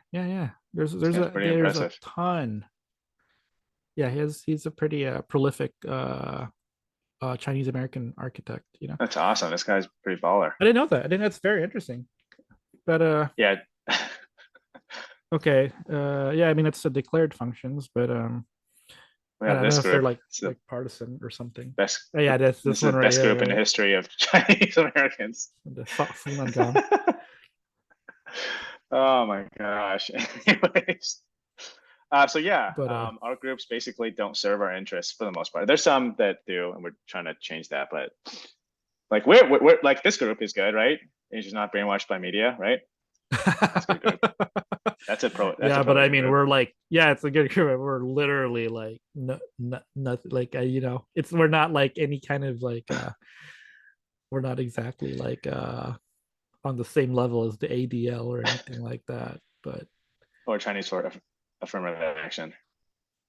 There's seems pretty a impressive. ton. Yeah, he's a pretty prolific Chinese American architect. You know, That's awesome. This guy's pretty baller. I didn't know that. I think that's very interesting. But Yeah. okay, yeah, I mean it's a declared functions, but We I have don't this know if they're group. It's the like partisan or something. best. Oh, yeah, that's This this is one the right best here. group in the history of Chinese Americans. The Funan Gong. Oh my gosh. Anyways, so yeah, But our groups basically don't serve our interests for the most part. There's some that do, and we're trying to change that. But like we're like this group is good, right? It's just not brainwashed by media, right? That's a good group. That's a pro. That's yeah, a but I pro mean, group. we're like, yeah, it's a good group. We're literally like, nothing like, you know, we're not like any kind of like, we're not exactly like, on the same level as the ADL or anything like that. But Or Chinese for affirmative action.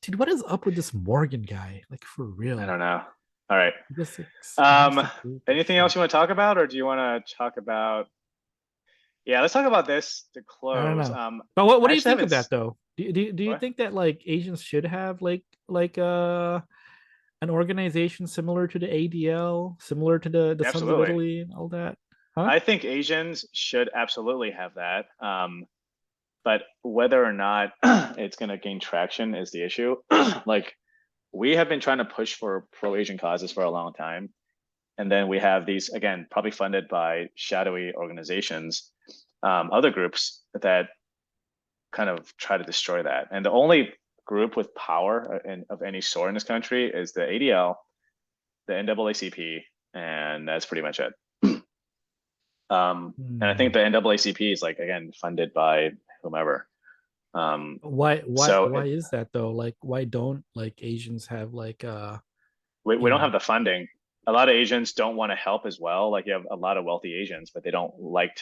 dude, what is up with this Morgan guy? Like for real? I don't know. All right. He just, like, smashed the group and Anything else shit. you want to talk about, or do you want to talk about? Yeah, let's talk about this to I don't close. know. But what do I you actually think of haven't. that though? Do you What? think that like Asians should have like an organization similar to the ADL, similar to the Sons of Absolutely. Italy and all that? Huh? I think Asians should absolutely have that. But whether or not it's going to gain traction is the issue. Like, we have been trying to push for pro-Asian causes for a long time. And then we have these, again, probably funded by shadowy organizations, other groups that kind of try to destroy that. And the only group with power of any sort in this country is the ADL, the NAACP, and that's pretty much it. And I think the NAACP is like, again, funded by whomever. Why So is that though? Like why don't like Asians have like we don't know. have the funding. A lot of Asians don't want to help as well. Like, you have a lot of wealthy Asians, but they don't like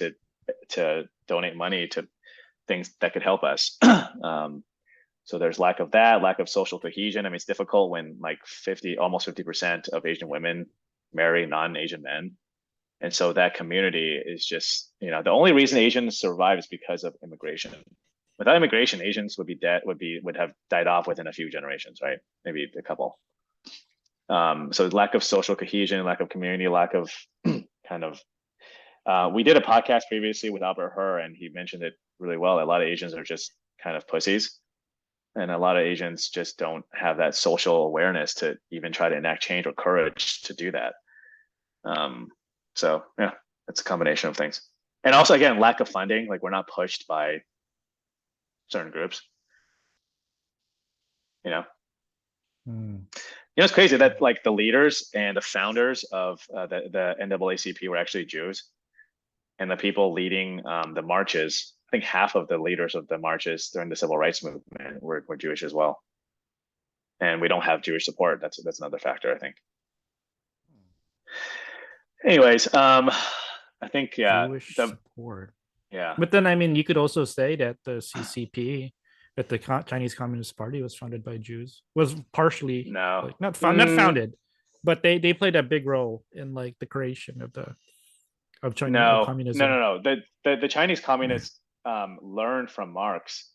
to donate money to things that could help us. So there's lack of that, lack of social cohesion. I mean, it's difficult when like almost 50% of Asian women marry non-Asian men. And so that community is just, the only reason Asians survive is because of immigration. Without immigration, Asians would be dead, would have died off within a few generations, right? Maybe a couple. So lack of social cohesion, lack of community, lack of kind of. We did a podcast previously with Albert Hur, and he mentioned it really well. A lot of Asians are just kind of pussies, and a lot of Asians just don't have that social awareness to even try to enact change or courage to do that. So yeah, it's a combination of things. And also, again, lack of funding. Like, we're not pushed by certain groups. Hmm. You know, it's crazy that like the leaders and the founders of the NAACP were actually Jews, and the people leading the marches. I think half of the leaders of the marches during the civil rights movement were Jewish as well. And we don't have Jewish support. That's another factor, I think. Anyways, I think Jewish the support. yeah. But then, I mean, you could also say that the CCP, that the Chinese Communist Party was founded by Jews, was partially No. like not founded, but they played a big role in like the creation of Chinese No, communism. no. The Chinese communists learned from Marx.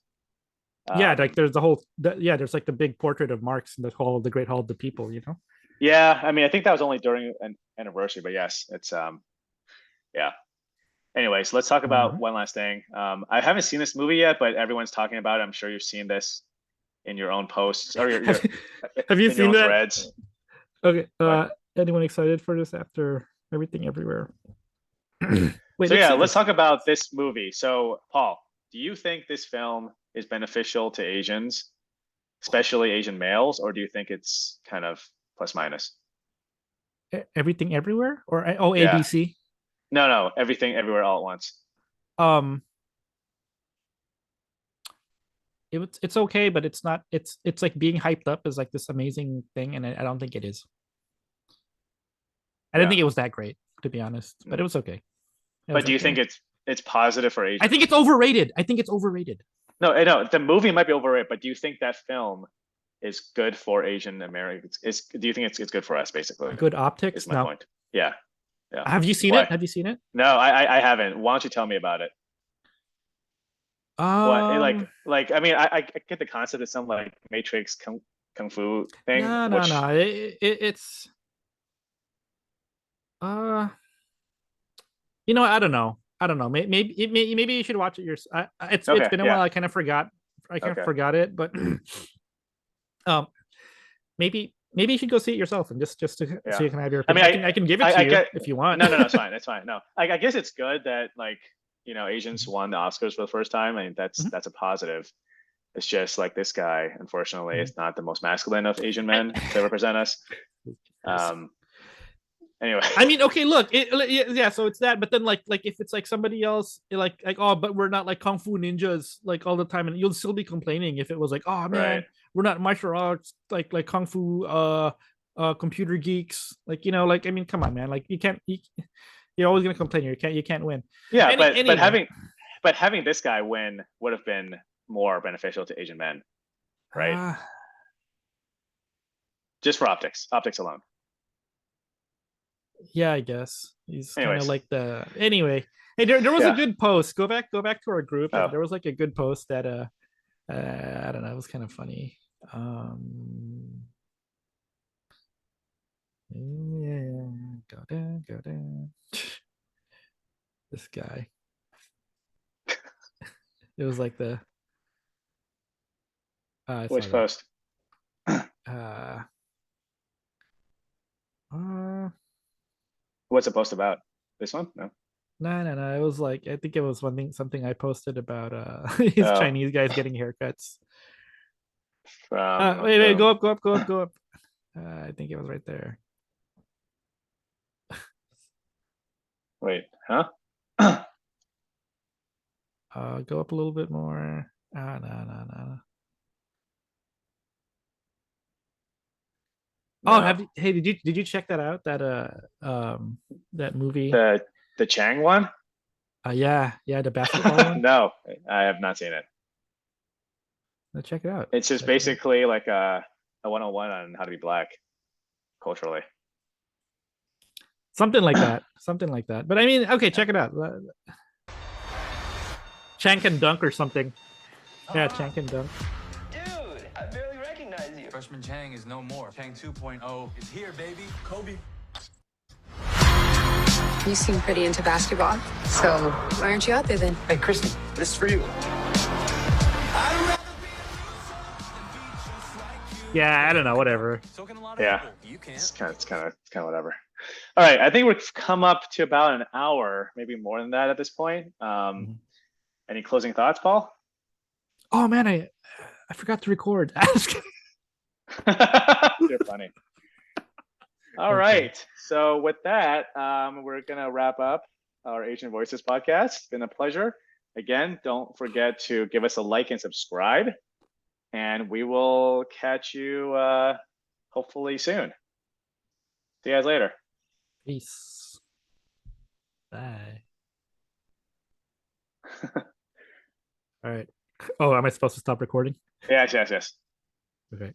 Yeah, like there's there's like the big portrait of Marx in the hall, the Great Hall of the People, you know. Yeah, I mean, I think that was only during an anniversary, but yes, it's yeah. Anyways, let's talk about one last thing. I haven't seen this movie yet, but everyone's talking about it. I'm sure you've seen this in your own posts or your have you in your seen own that? threads. Okay. Anyone excited for this after Everything Everywhere? Wait, So yeah, see let's this. talk about this movie. So Paul, do you think this film is beneficial to Asians, especially Asian males, or do you think it's kind of plus minus? Everything Everywhere or Yeah. ABC? No, Everything Everywhere All at Once. It's okay, but it's not. It's like being hyped up as like this amazing thing, and I don't think it is. I didn't Yeah. think it was that great, to be honest, but it was okay. But do you think it's positive for Asians? I think it's overrated. I think it's overrated. No, the movie might be overrated, but do you think that film is good for Asian Americans? Do you think it's good for us, basically? Good optics. Is my No. point. Yeah. Have you seen Why? it? Have you seen it? No, I haven't. Why don't you tell me about it? What like I mean I get the concept of some like Matrix kung fu thing. No. It's you know, I don't know. Maybe you should watch it yourself. It's Okay, been a while. I kind of forgot. Forgot it, but maybe you should go see it yourself and just so you can have your opinion. I can give it to you if you want. No, it's fine. It's fine. No, I guess it's good that like Asians won the Oscars for the first time. I mean that's a positive. It's just like this guy, unfortunately, is not the most masculine of Asian men to represent us. Anyway, I mean, okay, look, yeah, so it's that, but then like if it's like somebody else, like oh, but we're not like kung fu ninjas like all the time, and you'll still be complaining if it was like, oh man, right. we're not martial arts like kung fu computer geeks, like like I mean, come on, man, like you're always gonna complain. You can't win. Yeah, anyway. but having this guy win would have been more beneficial to Asian men, right? Just for optics alone. Yeah, I guess he's kind of Anyways. like the anyway. Hey, there was a good post. Go back to our group. Oh. There was like a good post that I don't know, it was kind of funny. Yeah, go down. This guy. It was like the Which post? What's it post about? This one? No. No. It was like I think it was something I posted about these Chinese guys getting haircuts. Wait, go up. I think it was right there. Wait, huh? Go up a little bit more. No. Oh, did you check that out? That movie? The Chang one? Yeah, the basketball one. No, I have not seen it. Let's check it out. It's just basically like a 101 on how to be black culturally. Something like that. But I mean, okay, check it out. Chang can dunk or something. Yeah, Chang can dunk. Dude, I barely recognize you. Freshman Chang is no more. Chang 2.0 is here, baby. Kobe. You seem pretty into basketball, so why aren't you out there then? Hey, Kristen, this is for you. Yeah, I don't know, whatever. Yeah, it's kind of whatever. All right, I think we've come up to about an hour, maybe more than that at this point. Any closing thoughts, Paul? Oh man, I forgot to record. You're funny. All Okay. right. So with that, we're gonna wrap up our Asian Voices podcast. It's been a pleasure. Again, don't forget to give us a like and subscribe, and we will catch you hopefully soon. See you guys later. Peace. Bye. All right. Oh, am I supposed to stop recording? Yes. Okay.